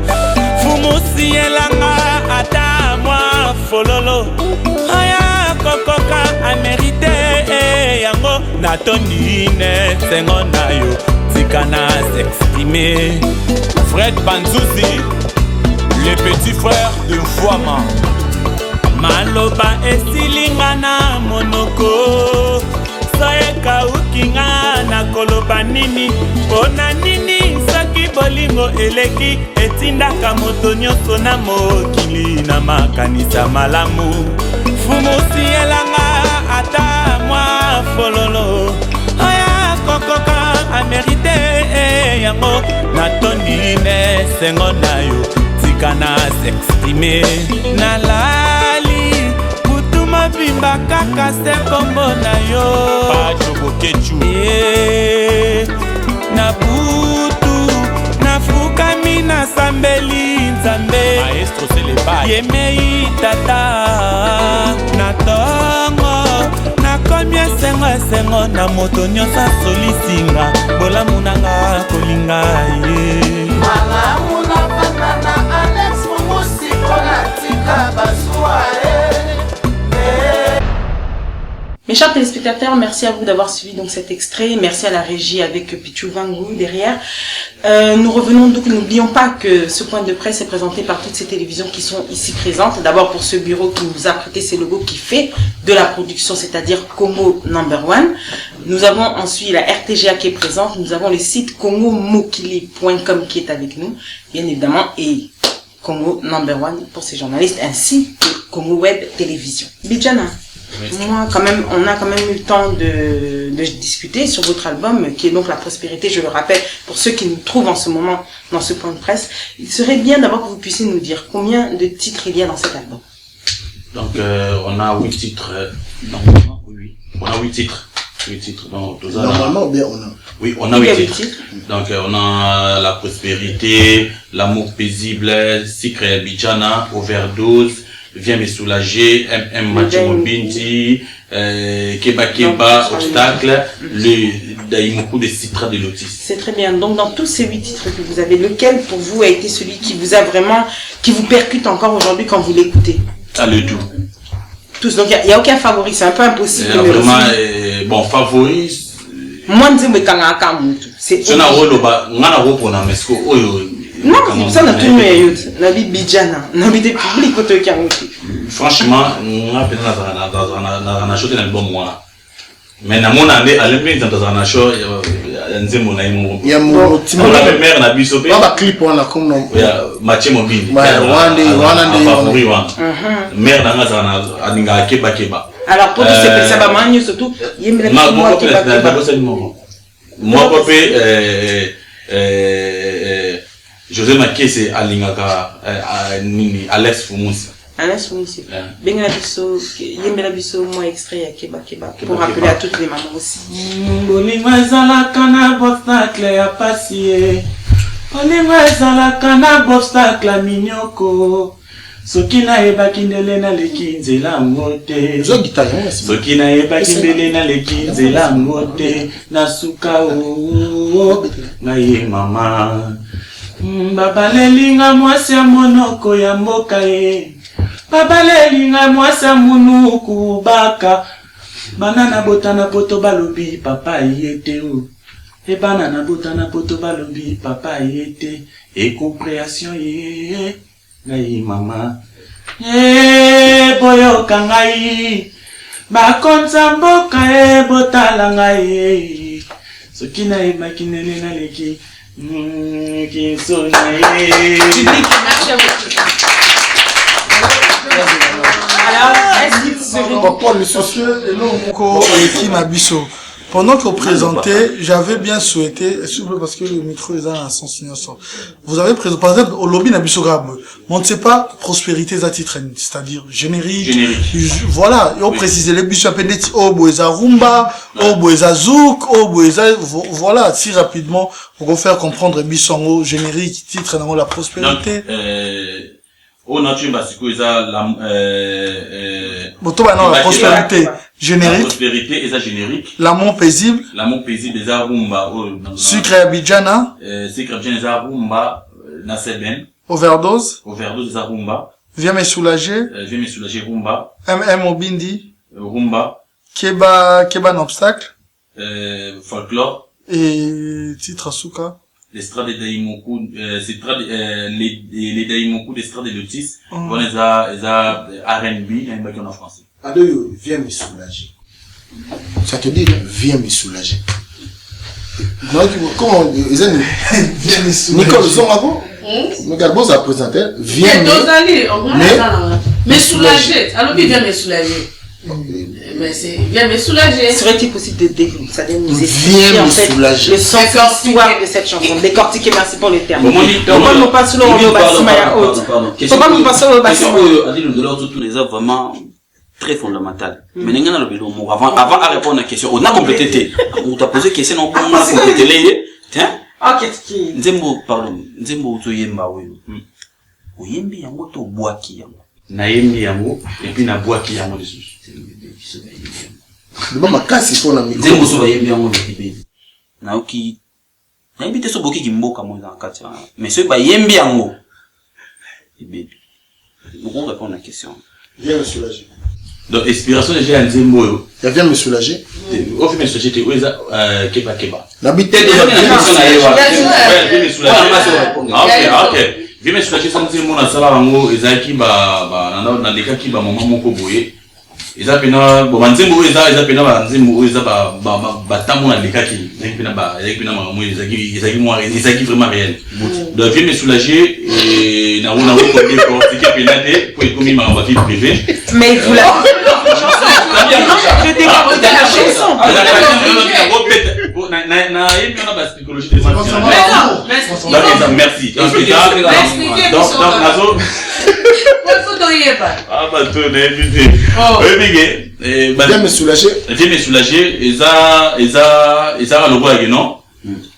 Fumusi elanga ata mwa fololo, aya kokoka amerite yango natondine sengo na yo tikana s'exprimer. Fred Banzouzi, le petit frère de Fouama. Maloba esilinga na monoko, soeka ukinga na koloba nini, pona nini soki bolingo eleki, etindaka moto nyonso na mokili na makanisa malamu. Fumusi elanga ata mwa fololo, aya kokoka amerite yango natondine sengo na yo tikana s'exprimer. Nalali kutuma bimba kaka se kombo na yo Pajobokechu na butu nafukami na sambeli nzambe maestro Seleba yemei tata na tongo na nakomi esengo na moto nyonso asolisinga bolamu nanga kolinga ye malamu na banana Alex Momusiko na tika basua Mes chers téléspectateurs, merci à vous d'avoir suivi donc cet extrait. Merci à la régie avec Pichou Vangou derrière. Nous revenons donc, n'oublions pas que ce point de presse est présenté par toutes ces télévisions qui sont ici présentes. D'abord pour ce bureau qui nous a prêté ces logos qui fait de la production, c'est-à-dire Congo Number One. Nous avons ensuite la RTGA qui est présente. Nous avons le site congomokili.com qui est avec nous, bien évidemment, et Congo Number One pour ces journalistes, ainsi que Congo Web Télévision. Bidzana. Moi, quand même, on a quand même eu le temps de discuter sur votre album, qui est donc La Prospérité, je le rappelle, pour ceux qui nous trouvent en ce moment dans ce point de presse. Il serait bien d'abord que vous puissiez nous dire combien de titres il y a dans cet album. Donc, on a 8 titres. On a 8 titres. 8 titres. Donc, normalement, bien, on a. Oui, on a 8 titres. Donc, on a La Prospérité, L'amour paisible, Secret Bidzana, Overdose, Viens me soulager, Mathieu Bindi, Keba Keba, Obstacle, le Daimoku des Citra de Lotis. C'est très bien. Donc, dans tous ces 8 titres que vous avez, lequel pour vous a été celui qui vous a vraiment, qui vous percute encore aujourd'hui quand vous l'écoutez? Ah, le tout. Tous. Donc, il n'y a aucun favori. C'est un peu impossible. Vraiment, bon, favori. Moi, je me c'est non, ça n'a tout mieux. Nabi Bidzana, Nabi des publics auto qui a monté. Franchement, on a peut-être dans un show de l'album moi. Mais dans mon année, à l'embête dans un show, il y a mon petit mère na biso. On va clip on a comme non. Il y a Mathieu Mobini. Favori one. Mère dans un aninga keba keba. Alors pour ces ça va manier surtout, il y a moi José Maké c'est Alingaka Alex Fumusi. Alex Fumusi. Benga biso, yembela biso moi extrait ya Keba Keba pour rappeler à toutes les mamans aussi. Bolingwa ezala kana obstacle ya pasie. Bolingwa ezala kana obstacle minyoko. Soki na yebaki ndele na leki nzela mote. Soki na yebaki ndele na leki nzela mote. Nasuka o ngaye mama. Babalelinga mwasi ya monoko ya mboka ye. Babalelinga mwasi ya munuku baka. Banana botana poto balobi papa yete o. E banana botana poto balobi papa yete. E compréhension ye. Ngai mama. Boyo kangai. Bakonza mboka botala ngai. Soki na yebaki ndele na leki. Pendant que vous présentez, j'avais bien souhaité, parce que le micro est dans un sens innocent. Vous avez présenté, par exemple, au lobby Nabiso Grab, on ne sait pas prospérité à titre, c'est-à-dire générique. Voilà, et on précise les bus à peine oh boeza rumba, oh boeza zouk, oh boeza, voilà, si rapidement, pour vous faire comprendre bisongo générique, titre, dans la prospérité. On a tué parce que la prospérité générique. La prospérité et ça générique. L'amour paisible. L'amour paisible des Arumba. Sucre Abidjana. Sucre Abidjana des Arumba. Naseben. Overdose. Overdose des Arumba. Viens me soulager. Viens me soulager Rumba. Obindi. Rumba. Keba n'obstacle. Folklore. Et titre Asuka. L'estrade de Daimoku, les Daimoku d'estrade de Lotis, on les a R&B, il y a une bague en français. Adoyo, viens me soulager. Ça te dit, viens me soulager. Non, comment, viens me soulager. Nicole, son avant? Regarde, bon, ça présentait, viens me soulager. Alors, viens me soulager. Mais c'est viens me soulager. Serait-il possible de ça nous expliquer en fait le sens histoire de cette chanson, décortiquer, merci pour le terme. Pourquoi nous passons au Bassimaya haute? Pourquoi nous passons au Bassimaya? Adil de l'autre tous les œuvres vraiment très fondamentales. Mais n'engana le bélo avant à répondre à la question, on a complété. On t'a posé question on a complété les tiens. Ah qu'est-ce qui Nzembo pardon, Nzembo utoyemba wewe. Oyembi yango to boaki yango. Na yembi yango et puis na boaki yango dessus. Le ma casse pour la micro. Nzembo so ba yembi yango lokibe. Na oki na yebite so boki kimboka mo dans kati. Mais so ba yembi yango. Bébé. Vous répondre à la question. Viens me soulager. Donc inspiration déjà à Nzembo. Viens me soulager. Au fait me soulager tu oza keba. L'habité de la question viens me soulager. OK. Viens me soulager sans Nzembo na sala bango ezaki ba na deka ki ba maman moko boye. Eza pena bo Nzembo eza pena ba Nzembo eza ba tamu na deka ki. Ezaki pena maman ezaki vraiment réel. Donc viens me soulager et na on a recordé pour c'est pena te pour comme ma vie privée. Mais vous la chanson. Merci. Donc viens me soulager. Viens me soulager. Eza le roi non.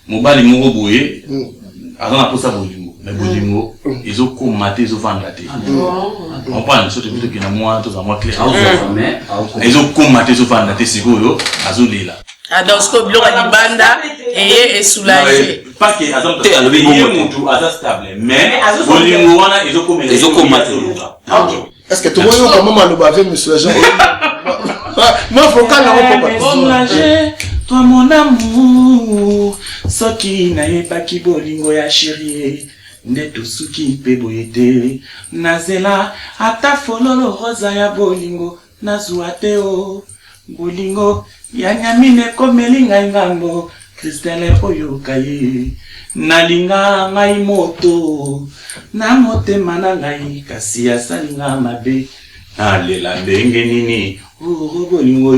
Mobali moko boye. Azana pour ça bolingo. Mais bolingo, ils ont commaté, ils ont vendu la télé. On parle surtout plutôt qu'il y a moins, tout ça moins clair. Ils ont commaté, ils ont vendu la télé, c'est quoi, Azolé là. Ah, dans ce que Blora di Banda est soulagé. Pas que Azolé, Azolé stable, mais bolingo, ils ont commaté. Est-ce que tout le monde comment mal va me soulager? Moi, faut qu'à la soulager, toi mon amour, soki na yebaki bolingo ya chérie. Ndeto suki pe boyete nazela ata fololo rosa ya bolingo nazuate o bolingo ya nyamine komelinga ngambo Christelle oyo kaye nalinga ngai moto na motema na ngai kasi asalinga mabe nalela ndenge nini o bolingo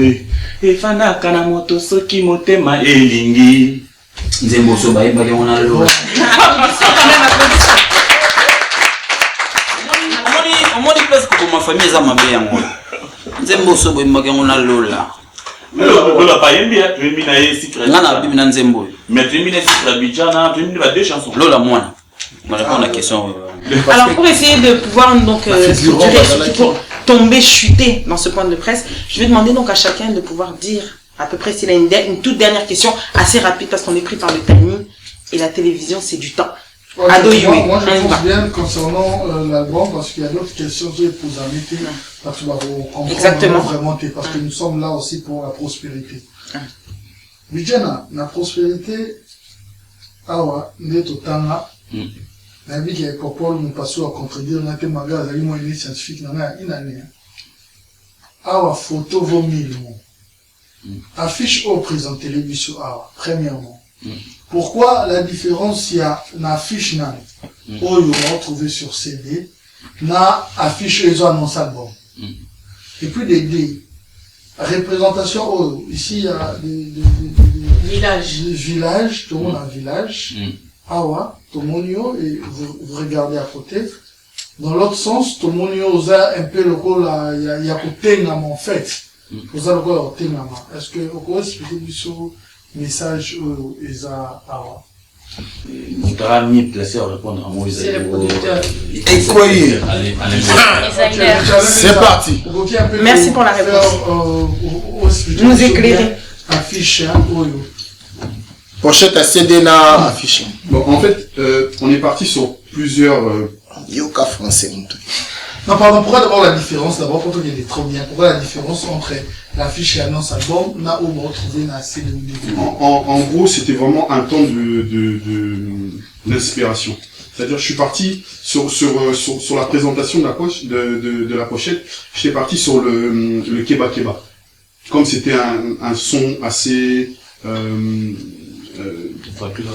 efanda kana moto soki motema elingi Nzembo so ba yemba ngona lo. Omoni place ko ma famille za mabe yango. Nzembo so ba yemba ngona lola. Lola pa yembi ya tu na yesi très. Ngana bibi na Nzembo. Mais tu na Sitra Bijana, tu ba deux chansons. Lola mwana. On va répondre à la question. Alors pour essayer de pouvoir donc pour tomber chuter dans ce point de presse, je vais demander donc à chacun de pouvoir dire à peu près s'il a une toute dernière question assez rapide parce qu'on est pris par le timing et la télévision c'est du temps. Moi je pense bien concernant l'album parce qu'il y a d'autres questions que je vais vous inviter parce que vous comprendre vraiment parce que nous sommes là aussi pour la prospérité. Vijana, la prospérité awa ndeto tanga na vie qui pour Paul nous passe à contredire na te maga azali mo une scientifique na inane awa photo vaut 1000 mots. Affiche au présenté l'émission A, premièrement. Pourquoi la différence il y a une affiche na où il va retrouver sur CD, na affiche ils ont annoncé album. Et puis des représentations ici il y a des villages, tout le monde a un village. Awa, tout le monde et vous regardez à côté. Dans l'autre sens, tout le monde a un peu le rôle il y a côté en fait. Vous allez voir au thème. Est-ce que vous pouvez expliquer sur message Eza Awa? On t'aura mis placé à répondre à Moïse. C'est le producteur. Et quoi c'est parti. Merci pour la réponse. Nous éclairer. Affiche, pochette à CD na affiche. Bon, en fait, on est parti sur plusieurs. Yoka français. Non, pardon, pourquoi d'abord la différence? D'abord, pour toi, il est trop bien. Pourquoi la différence entre l'affiche et l'annonce album, là où on retrouve une assez de en gros, c'était vraiment un temps d'inspiration. C'est-à-dire, je suis parti sur la présentation de la pochette, j'étais parti sur le Keba Keba. Comme c'était un son assez,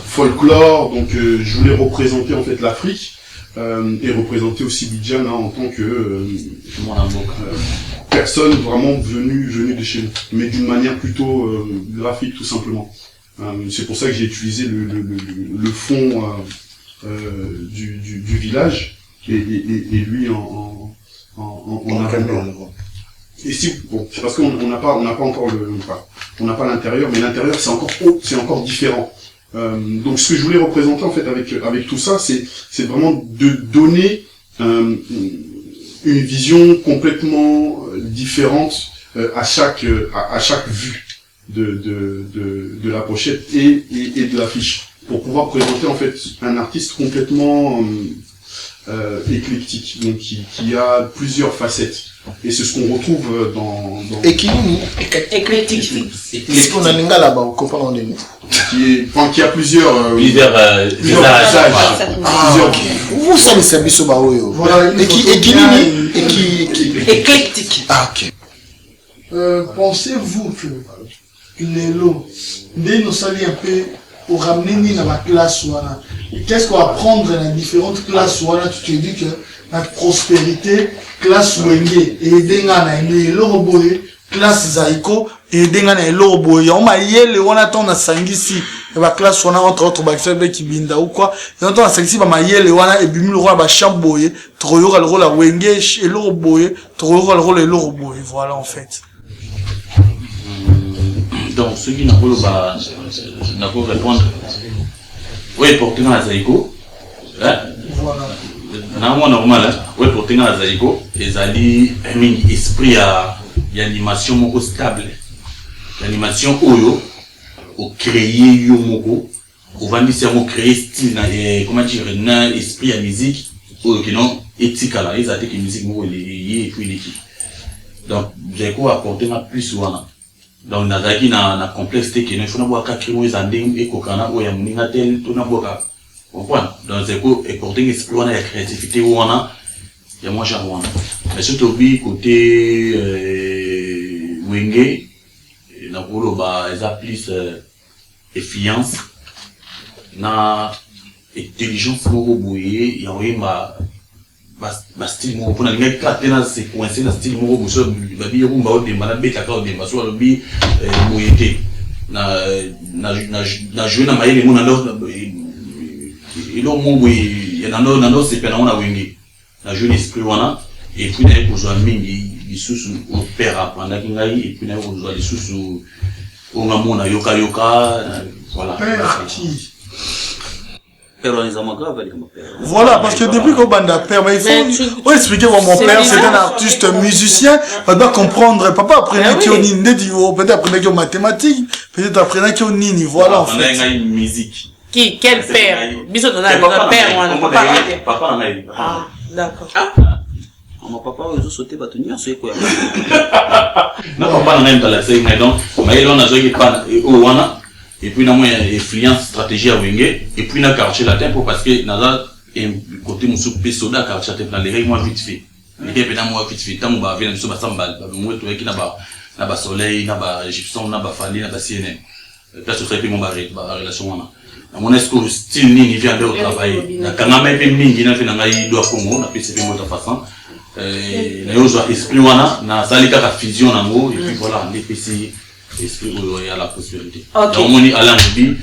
folklore, donc, je voulais représenter, en fait, l'Afrique. Et représenter aussi Bidjan en tant que personne vraiment venue de chez nous, mais d'une manière plutôt graphique tout simplement. C'est pour ça que j'ai utilisé le fond du village et lui en avant. Et si bon, c'est parce qu'on n'a pas encore on n'a pas l'intérieur, mais l'intérieur c'est encore différent. Donc ce que je voulais représenter en fait avec tout ça, c'est vraiment de donner une vision complètement différente à chaque vue de la pochette et de l'affiche, pour pouvoir présenter en fait un artiste complètement éclectique, donc qui a plusieurs facettes. Et c'est ce qu'on retrouve dans Ekilini. Éclectique. Qu'est-ce qu'on a là-bas, on comprend on est. qui a plusieurs visages. Vous savez ça biso ba oyo. Voilà, Ekilini. Éclectique. Ah ok. Pensez-vous que les lots, dès nous saluons un peu, pour ramener dans la classe, voilà. Qu'est-ce qu'on va prendre dans les différentes classes, voilà, tu te dis que notre prospérité, classe Wenge, et d'engana, et l'oroboye, classe Zaiko, et d'engana, et l'oroboye. On m'a yé, on attend à Sangisi, et la classe, on a entre autres, qui binda ou quoi, et on attend à Sangisi, bah, ma yé, on a, et bimul roi, bah, chamboye, troyo, le rôle à Wenge, et l'oroboye, troyo, le rôle et l'oroboye, voilà, en fait. Donc, ceux qui n'ont pas répondre, oui, pour tenir à Zaïko, normal, oui, pour tenir à Zaïko, ils allaient un esprit à l'animation moko stable. L'animation oyo, au créer yo moko, au vendre c'est au créer style, comment dire, un esprit à musique, ou qui non éthique là, ils attaquent une musique moko et puis l'équipe. Donc, Zaïko apporter ma plus souvent. Donc nazaki na complexité que nous faisons boire quatre mois anding et kokana ou ya muninga tel tout na boka comprendre donc c'est quoi et porter esprit on a la créativité ou on a il y a moi genre mais surtout bi côté Wenge na bolo ba ils a plus efficience na intelligence mo boye ya oyima ba style mo pona linga katena c'est coincé na style mo boso babi yomba odemba na beta ka odemba so lobi moyete na jouer na maile mo na ndo ilo mo boye na ndo c'est pena ona Wenge na jouer l'esprit wana et puis na ko zo mingi lisusu opéra pendant kingai et puis na ko zo lisusu onga mona yoka voilà Voilà, parce que depuis qu'on bande à père, mais il faut expliquer moi mon père, c'est un artiste musicien, on doit comprendre, papa apprenait qu'il y a une peut-être apprenait qu'il y a mathématiques, peut-être apprenait qu'il y a une voilà en fait. Musique. Qui? Quel père? Bisous dans un père, moi. Papa en a. Ah, d'accord. Mon papa a sauté bâtonnier, c'est quoi? Non, papa en a dans la série, mais donc, mais on a joué pas au wana. Et puis, nous avons une influence stratégie à Wenge. Et puis, nous avons quartier la tempo parce que nous avons un côté de soda quartier la tempo dans les règles, moi, vite fait. Les gars, moi, vite fait. Tant que nous avons un samba, nous avons un soleil, nous avons un gypsum, nous avons un fali, nous avons un CNN. Là, ce serait plus mon relation. Mon esco style ni vient de travail. Nous avons un peu de mingi, nous avons un doigt Congo, nous avons un peu de façon. Nous avons un esprit, nous avons un fusion, et puis voilà, on est ici. Esprit à la prospérité. Donc on est à l'envie,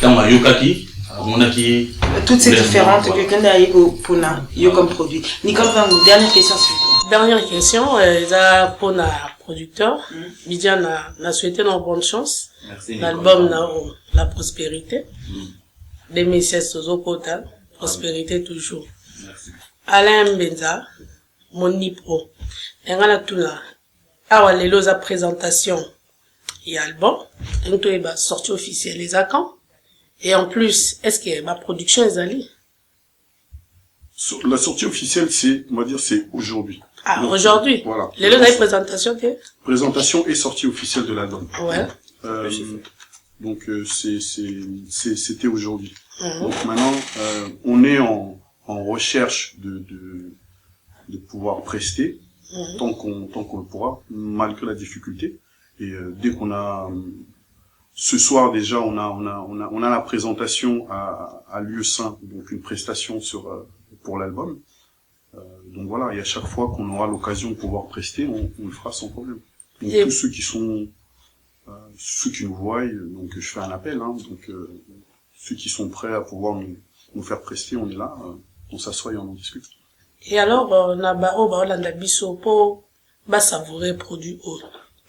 dans ma yokaki, on a qui. Toutes ces différentes que quelqu'un a eu pour yo comme produit. Nicole Vangou, dernière question s'il vous plaît. Dernière question, za pour na producteur, Bidia na souhaité nos bonne chance. Merci. L'album la prospérité. 2016 Sozo Kota, prospérité toujours. Merci. Alain Benza, Moni Pro. Engala tuna. Awa lelo za présentation. Et album, donc il va sortir officiel les accords. Et en plus, est-ce que ma production est allée? La sortie officielle, c'est, on va dire, c'est aujourd'hui. Ah, aujourd'hui? Voilà. Les deux présentation, présentation et sortie officielle de l'album. Ouais. Donc, c'était aujourd'hui. Donc maintenant, on est en recherche de pouvoir prester, tant qu'on le pourra, malgré la difficulté. Et dès qu'on a ce soir déjà on a la présentation à lieu saint, donc une prestation pour l'album. Donc voilà, et à chaque fois qu'on aura l'occasion de pouvoir prester, on le fera sans problème. Donc tous ceux qui sont ceux qui nous voient, donc je fais un appel, hein, donc ceux qui sont prêts à pouvoir nous faire prester, on est là, on s'assoit et on en discute. Et alors na baro landa biso po ba savourer produit haut.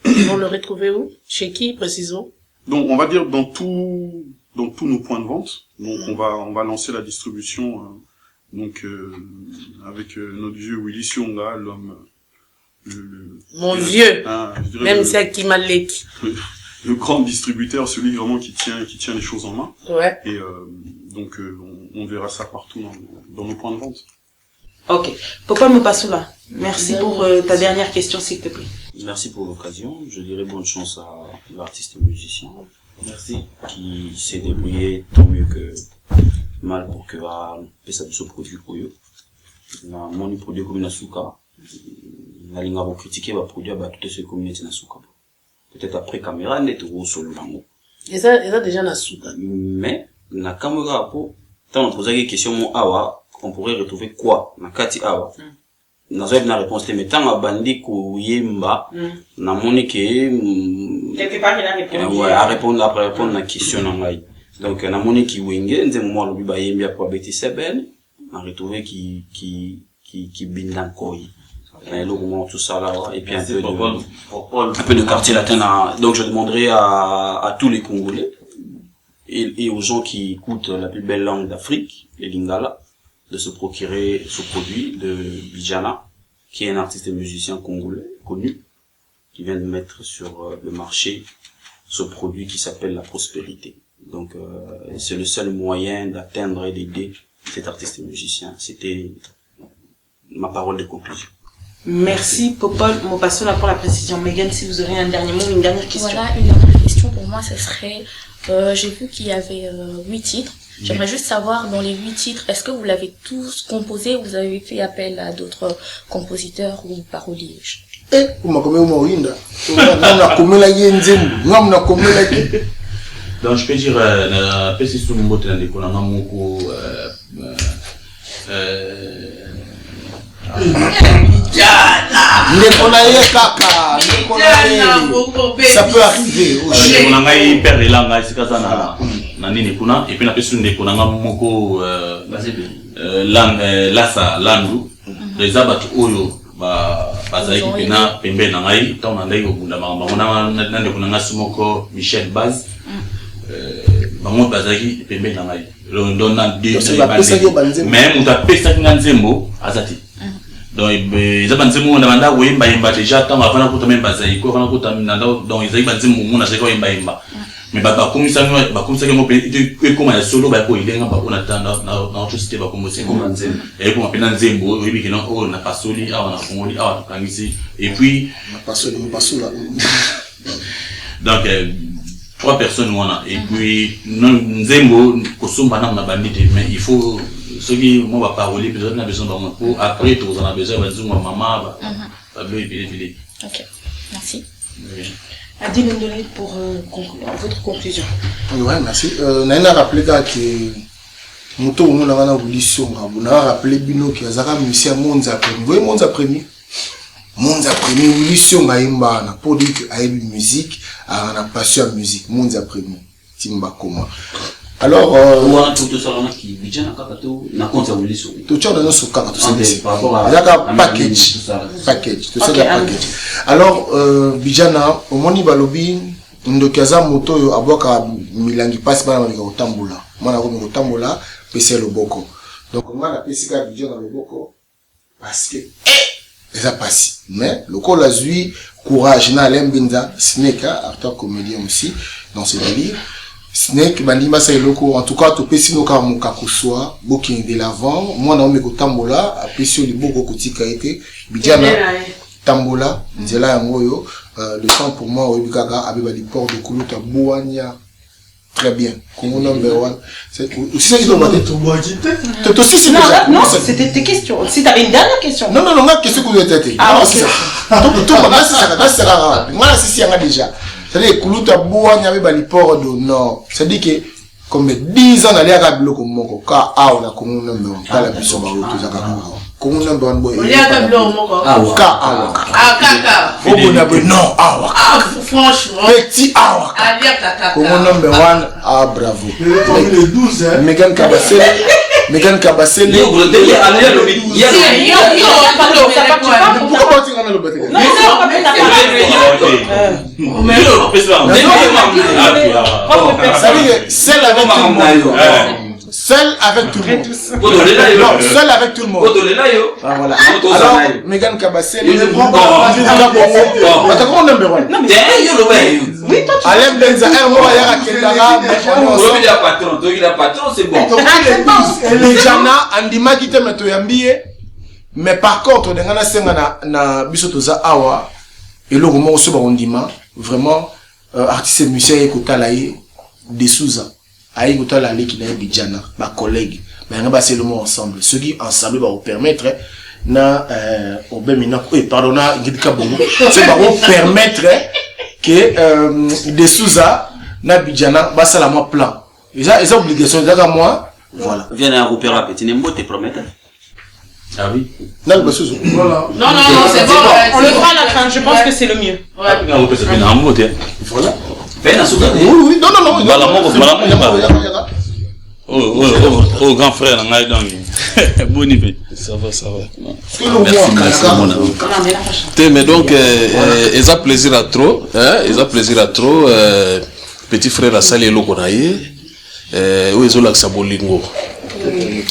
Ils vont le retrouver où? Chez qui, précisément? Donc, on va dire dans tous nos points de vente. Donc, on va lancer la distribution, avec notre vieux Willy Sionga, Mon vieux. je dirais Même c'est qui m'a l'équipe. Le grand distributeur, celui vraiment qui tient les choses en main. Ouais. Et donc on verra ça partout dans nos points de vente. Ok. Papa Mopassoula, merci pour ta dernière question, s'il te plaît. Merci pour l'occasion. Je dirais bonne chance à l'artiste et musicien. Merci. Qui s'est débrouillé tant mieux que mal pour que va pesa biso produit pour eux. Na moni produit comme na suka. Na linga va critiquer va produire ba toutes ces communautés na suka. Peut-être après caméra net ou solo lango. Et ça déjà na suka. Mais na caméra pour tant on posait des questions mon awa on pourrait retrouver quoi na kati awa. Nazo na réponse mais tant a bandi ko yemba na moni que quelque part il a répondu. Ouais, à répondre après répondre na question na ngai. Donc na moni ki wenge nze mo lobi ba yembi pour Betty Seben na retrouver qui bindan koyi. Et le moment tout ça là et puis un peu de quartier latin donc je demanderai à tous les Congolais et aux gens qui écoutent la plus belle langue d'Afrique, les Lingala, de se procurer ce produit de Bidiana, qui est un artiste et musicien congolais connu, qui vient de mettre sur le marché ce produit qui s'appelle la prospérité. Donc c'est le seul moyen d'atteindre et d'aider cet artiste et musicien. C'était ma parole de conclusion. Merci Popol Mopassoula pour la précision. Megan, si vous aurez un dernier mot, une dernière question. Voilà, une dernière question pour moi, ce serait, j'ai vu qu'il y avait 8 titres. J'aimerais juste savoir, dans les 8 titres, est-ce que vous l'avez tous composé ou vous avez fait appel à d'autres compositeurs ou paroliers? Donc je peux dire, na pesi sumbote na ndeko na moko ça peut arriver aussi. On a eu perdre les langues, c'est ça na nini kuna et puis na pesi ndeko na moko langue lasa landu les abatu oyo bazali pena pembe na ngai tant na ndai obunda bango na ndeko na ngasumoko Michel Baz bango bazali pembe na ngai donc na deux même on t'a pesa nganzembo azati donc ils ont nzembo na banda wemba yemba déjà tant avant ko même bazali ko avant ko tamina donc ils ont nzembo mona zeko yemba yemba mais bakomisa ke mo pe ekoma ya solo ba ko ilenga ba ona tanda na autre cité ba komo se koma nzembo et ko mapena nzembo oyebi ke non o na pasoli awa na fongoli awa tukangisi et puis na pasoli pasula donc 3 personnes wana et puis nzembo kosomba na bandite mais il faut ceux qui m'ont pas parlé besoin na besoin de pour après tout on a besoin de dire maman ba bébé. OK, merci. Adi Londolé pour votre conclusion. Ouais, merci. Naina rappelé que moto on a na audition on a rappelé bino qui azaka musicien Monza premier. Vous Monza premier. Monza premier audition ngaimba na pour dire que a une musique, a na passion musique Monza premier. Timba comment. Alors on a tout ça là qui Bidiana kakato na compte ya audition. Tout ça dans ce cas tout ça. Azaka package tout ça package. Alors Bidiana au moni balobi ndokaza moto yo aboka milangi passe bana na kotambola. Mwana ko kotambola pese loboko. Donc ngana pesika Bidiana loboko parce que ça passe. Mais le col azui courage na lembinza Snake acteur comédien aussi dans ce délire. Snake bandima sa eloko en tout cas to pesi no ka muka kuswa booking de l'avant moi na omeko tambola apesi liboko kotika ete Bidiana tambola nzela yango yo le temps pour moi obikaka abeba di port de Kuluta Boania très bien comme number 1 c'est aussi ça qui doit battre tout bois quitté tout aussi c'est non c'était tes questions si tu avais une dernière question non ma question que vous êtes ah c'est ça tout là c'est ça moi c'est ça déjà c'est-à-dire Kuluta Boania abeba di port de nord c'est-à-dire que comme 10 ans d'aller à Biloko moko ka a on a comme number 1 kala biso ba otozaka comme number 1 boy oli aka Biloko moko ka awaka kaka obona bo non awaka franchement petit awaka ali kaka comme number 1 ah bravo les 12 hein Megan Kabasele yo vous devez aller à l'hôpital pourquoi tu vas à l'hôpital celle avec avec tout le monde. Non, seul avec tout le monde. Ah, voilà. Alors, Megan Kabassé, il ne prend pas number one. Alem Benza, Moya Kendara, patron, c'est bon. Les Jana, Andima qui te met mais par contre, dans la scène na bisotoza awa, et le moment où on dit vraiment, artiste et musicien écouta laïe, des Souza, à écouter la lait qui n'a Bidjana, ma collègue, mais on va passer le mot ensemble. Ce qui ensemble va vous permettre, pardon, ça va vous permettre que des Souza, na Bidjana, va ça la moi plan. Ils ont obligation d'ailleurs moi, voilà. Viens à opéra petit Nembo te promettre. Ah oui. Non, c'est bon. Non, c'est bon. On le fera à la fin. Je pense que c'est le mieux. Voilà. Oui, non. Oh, grand frère, bon ça va. Mais donc, ils ont plaisir à trop. Petit frère a sali l'okonaye. Où ils ont l'accès à Bolingo.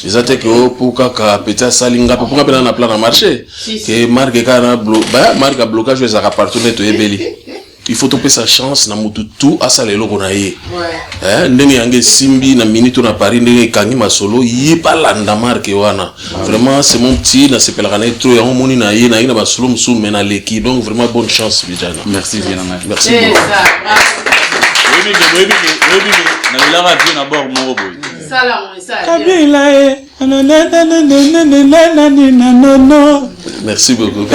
Ils ont dit que pour que petit salinga pour qu'on puisse plan à marché que marque a blocage les partout net il faut topper sa chance na mutu tout à ça les locaux naïe ndenge yange simbi na minute na Paris ndenge kangi masolo yi pas landa marque wana vraiment c'est mon petit na se pelana trop ya moni na yi na basolo msou mena leki donc vraiment bonne chance Bidjana. Merci bien merci oui na bila radio na bord mo boy merci beaucoup.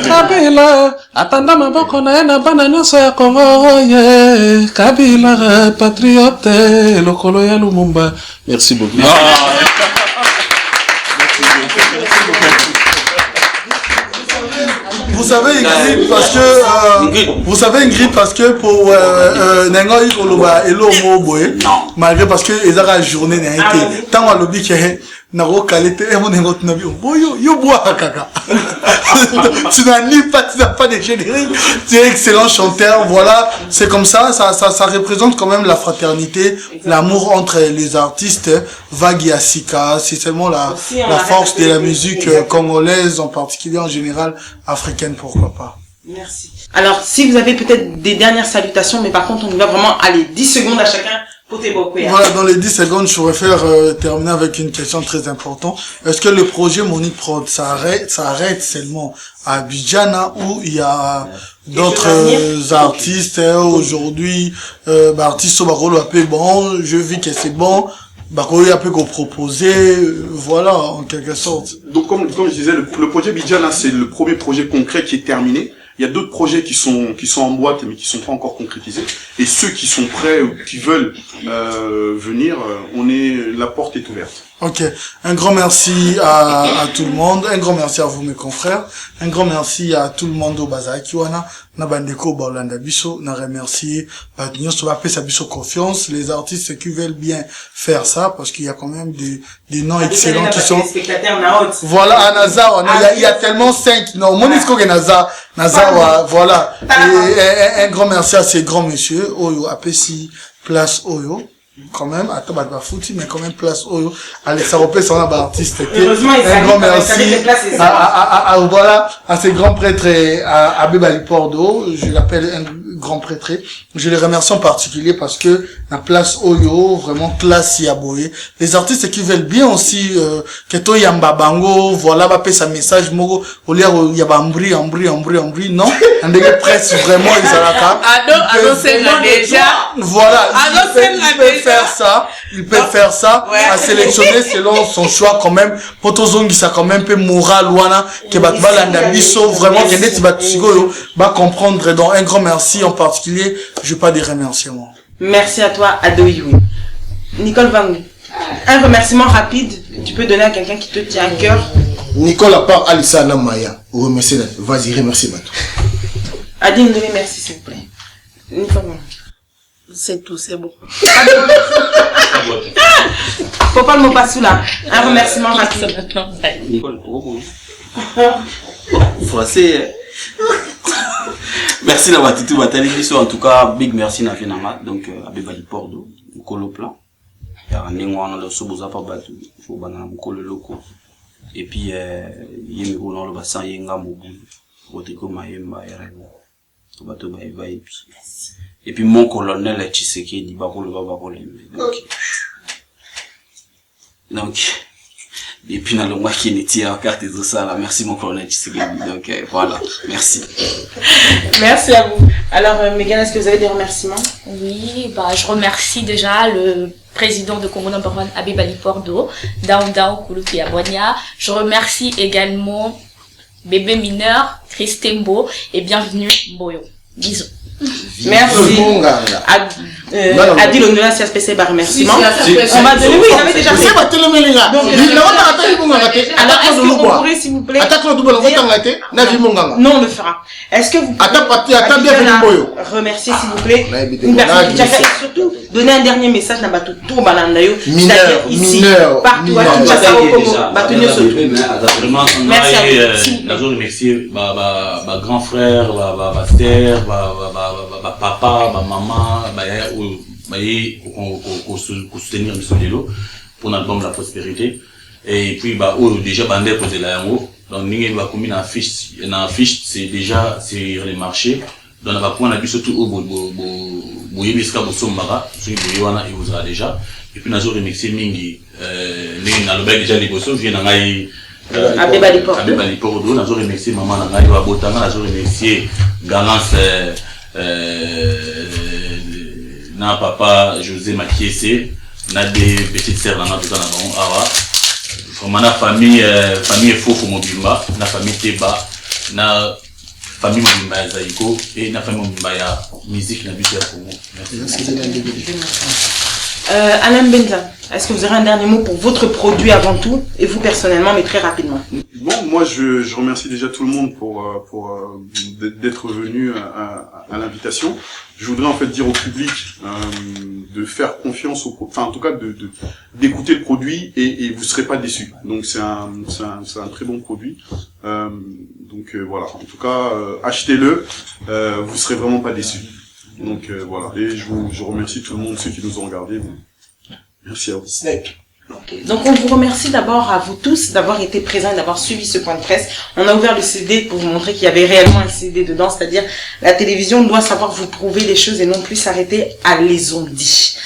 Kabila atanda maboko na ye na bana nyonso ya Kongo ye Kabila patriote lokolo ya Lumumba. Merci beaucoup. Vous savez Ingrid parce que pour nengo ikoloba elo moboye malgré parce que ezaka journée n'a été tant à lobby que na ro qualité et mon nengo na bi boyo yo bois kaka tu n'as pas de générique, tu es excellent chanteur, voilà, c'est comme ça représente quand même la fraternité, l'amour entre les artistes, Vague et Asika, c'est seulement la force de la musique congolaise, en particulier en général africaine, pourquoi pas. Merci. Alors, si vous avez peut-être des dernières salutations, mais par contre, on va vraiment aller 10 secondes à chacun. Voilà, dans les 10 secondes, je voudrais faire terminer avec une question très importante. Est-ce que le projet Monique Prod, ça arrête seulement à Bidjana ou il y a d'autres artistes aujourd'hui, artistes au Barolo appelé bon, je vis que c'est bon, Barolo a peu qu'on proposer, voilà, en quelque sorte. Donc, comme je disais, le projet Bidjana, c'est le premier projet concret qui est terminé. Il y a d'autres projets qui sont en boîte mais qui sont pas encore concrétisés. Et ceux qui sont prêts ou qui veulent venir, la porte est ouverte. Ok, un grand merci à tout le monde, un grand merci à vous mes confrères, un grand merci à tout le monde au Bazaki wana, na bandeko Baolanda biso, na remercier Badinyo Soba sa biso confiance, les artistes qui veulent bien faire ça parce qu'il y a quand même des noms excellents qui sont. Voilà, à Nazawa, il y a tellement 5 noms. Monisco et Nazawa, voilà. Et un grand merci à ces grands messieurs, Oyo, Apesi, Place Oyo. Quand même, attends, bah, foutu, mais quand même, place Oyo. Alexa Ropé, c'est un artiste. Un grand merci voilà, à ces grands prêtres, à Bébali Pordo. Je l'appelle un grand prêtre. Je les remercie en particulier parce que la place Oyo, vraiment classe Yaboé. Les artistes qui veulent bien aussi, Keto Yamba Bango, voilà, va payer sa message, Mogo, au lieu où Yaba Ambri, non. Un des presse vraiment, ils ont la carte. c'est déjà. Voilà. Il peut faire ça, à sélectionner selon son choix quand même. Potozongi ça quand même peu moral wana que batbala ndabiso vraiment que net batisigo va comprendre. Donc un grand merci en particulier, je pas des remerciements. Merci à toi Adoyou. Nicole Vangou. Un remerciement rapide, tu peux donner à quelqu'un qui te tient à cœur. Nicole à part Alissa Namaya, remercie, vas-y remercie Batou. Adine, donnez merci s'il vous plaît. Nicole Vangou. C'est tout, c'est bon. Faut pas le mot pas là. Un remerciement rapide. Nicole, français. Merci la Batitou Batali. En tout cas, big merci na Finama. Donc, Abeba Lipordo, Mukolo Plan. Ya Nengwana le Soboza Pabatu, Fobana Mukolo Loko. Et puis, Yemiko dans le bassin Yenga Mobu, Boteko Mayemba, Yaremo. Tobato Baïba, et puis mon colonel Tshiseki dit Bakolo Babakolé. Donc, et puis dans le mois qui n'est pas carte de ça là, merci mon colonel Tshiseki. Donc voilà, merci. Merci à vous. Alors Megan, est-ce que vous avez des remerciements? Oui, je remercie déjà le président de Congo Number One, Abeba Lipordo, Dao Kuluki Abonia. Je remercie également Bébé Mineur, Christembo et bienvenue Mboyo. Bisous. Merci. Adil Onula, c'est spécial par remerciement. On va donner, oui, il avait déjà fait. Alors, est-ce que vous pourrez, s'il vous plaît, non, on le fera. Est-ce que vous pouvez remercier, s'il vous plaît, une personne qui a fait, et surtout, donner un dernier message à Batou Banandayo, c'est-à-dire ici, partout, à Kinshasa, au Congo, Batunio Soto. Merci à vous. Je remercie ma grand frère, ma sœur, ma papa, ma maman, pour soutenir le Lelo pour l'album La Prospérité. Et puis, déjà, bandé posé la yango. Donc, nous avons commis une affiche, c'est déjà sur les marchés. Donc, on a vu surtout au Bouyebisca, Bosombara, celui de Yoana, il vous a déjà. Et puis, nous avons remercié Mingi, nous avons déjà les bossos, viennent en Abeba Lipordo, nous avons remercié Maman Nangaï, Wabotama, nous avons remercié Galance, na papa José Makiese, na des petites sœurs dans tout ça awa. Vraiment na famille Fofo Mobimba, na famille Teba, na famille Mobimba Zaiko et na famille Mobimba ya musique na buteur Congo. Merci. Alain Benza, est-ce que vous aurez un dernier mot pour votre produit avant tout et vous personnellement, mais très rapidement? Bon, moi je remercie déjà tout le monde pour d'être venu à l'invitation. Je voudrais en fait dire au public de faire confiance en tout cas d'écouter le produit et vous serez pas déçus. Donc c'est un très bon produit. Voilà, en tout cas achetez-le, vous serez vraiment pas déçus. Donc voilà, et je remercie tout le monde, ceux qui nous ont regardés. Merci à vous. Okay. Donc on vous remercie d'abord à vous tous d'avoir été présents et d'avoir suivi ce point de presse. On a ouvert le CD pour vous montrer qu'il y avait réellement un CD dedans, c'est-à-dire la télévision doit savoir vous prouver les choses et non plus s'arrêter à les on dit.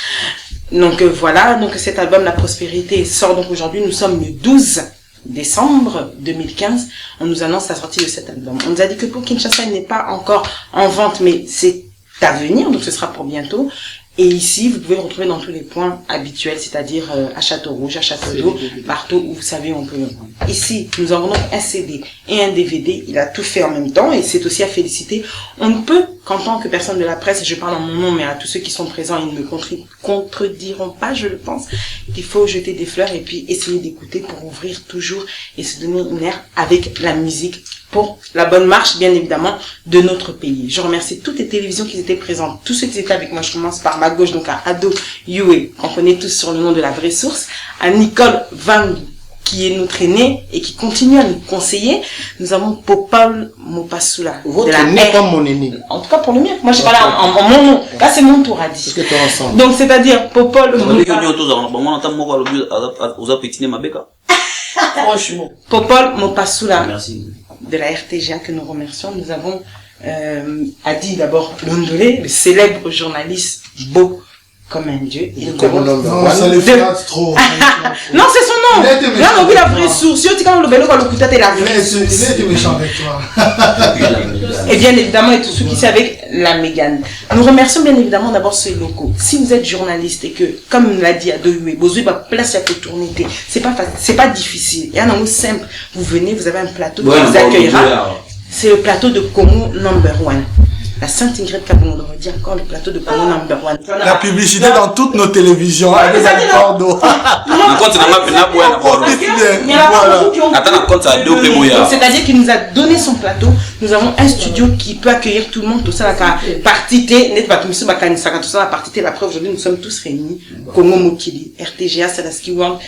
Donc voilà, donc cet album La Prospérité sort donc aujourd'hui, nous sommes le 12 décembre 2015, on nous annonce la sortie de cet album. On nous a dit que pour Kinshasa il n'est pas encore en vente, mais c'est à venir, donc ce sera pour bientôt. Et ici, vous pouvez le retrouver dans tous les points habituels, c'est-à-dire à Château-Rouge, à Château-d'Eau, partout où vous savez on peut le vendre. Ici, nous avons donc un CD et un DVD, il a tout fait en même temps et c'est aussi à féliciter. On ne peut, qu'en tant que personne de la presse, je parle en mon nom, mais à tous ceux qui sont présents, ils ne me contrediront pas, je le pense, qu'il faut jeter des fleurs et puis essayer d'écouter pour ouvrir toujours et se donner une air avec la musique pour la bonne marche, bien évidemment, de notre pays. Je remercie toutes les télévisions qui étaient présentes, tous ceux qui étaient avec moi. Je commence par ma gauche, donc à Ado Yue, qu'on connaît tous sur le nom de La Vraie Source, à Nicole Van, qui est notre aînée et qui continue à nous conseiller. Nous avons Popol Mopasula. Votre aîné, pas mon aîné. En tout cas pour le mien. Moi je parle en mon nom. Là c'est mon tour à dire. Donc c'est-à-dire Popol Franchement. Popol Mopasula. Merci. De la RTGA que nous remercions. Nous avons Adi d'abord Londolé, le célèbre journaliste beau comme un dieu. Et nous avons... Non, ça les fait trop. Non, c'est son nom. Là, on a vu La Vraie Source. Si on dit quand le bélo, quand le coup t'es La Vraie Source. Il était méchant avec toi. Et bien évidemment, et tous ceux qui savent avec la Mégane. Nous remercions bien évidemment d'abord ces locaux. Si vous êtes journaliste et que, comme l'a dit Adoyoué, vous avez place à tourner, c'est pas difficile. Il y a un mot simple. Vous venez, vous avez un plateau qui vous accueillera. C'est le plateau de Congo Number One. La Sainte Ingrid Kabongo, on dit encore le plateau de Congo Number One. La publicité dans toutes nos télévisions. Avec les Bordeaux. C'est-à-dire qu'il nous a donné son plateau. Nous avons un studio qui peut accueillir tout le monde. Tout ça, la partie T, n'est pas tout ça, la partie T, la preuve, aujourd'hui, nous sommes tous réunis. Congo Mokili, RTGA, Salaski World.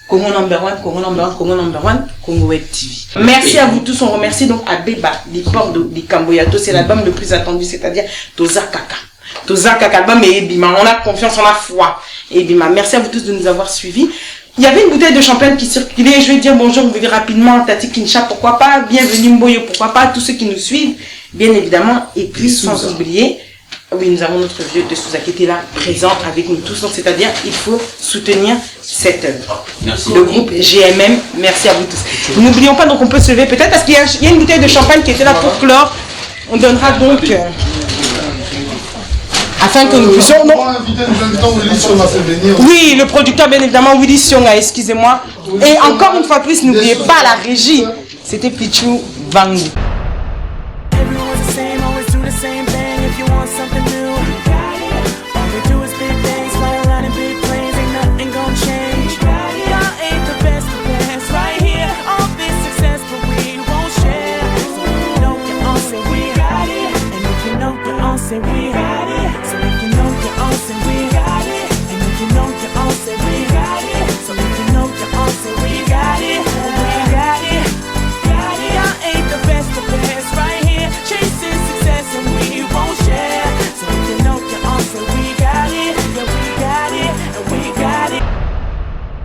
Congo number one, Congo number one, Congo number one, Congo Web TV. Merci à vous tous. On remercie donc Abeba, les ports de Camboyato. C'est l'album le plus attendu, c'est-à-dire Toza Kaka. Toza Kaka, album et Ebima. On a confiance, on a foi. Ebima. Merci à vous tous de nous avoir suivis. Il y avait une bouteille de champagne qui circulait. Je vais dire bonjour rapidement, Tati Kincha, pourquoi pas. Bienvenue Mboyo, pourquoi pas. Tous ceux qui nous suivent, bien évidemment. Et puis, sans oublier, oui, nous avons notre vieux de Souza qui était là, présent avec nous tous. Donc, c'est-à-dire, il faut soutenir cette œuvre. Merci. Le groupe GMM, merci à vous tous. N'oublions pas, donc on peut se lever peut-être parce qu'il y a une bouteille de champagne qui était là pour clore. On donnera donc... afin que nous puissions... Oui, le producteur, bien évidemment, Willy Sionga, excusez-moi. Et encore une fois plus, n'oubliez pas la régie. C'était Pichou Vangu.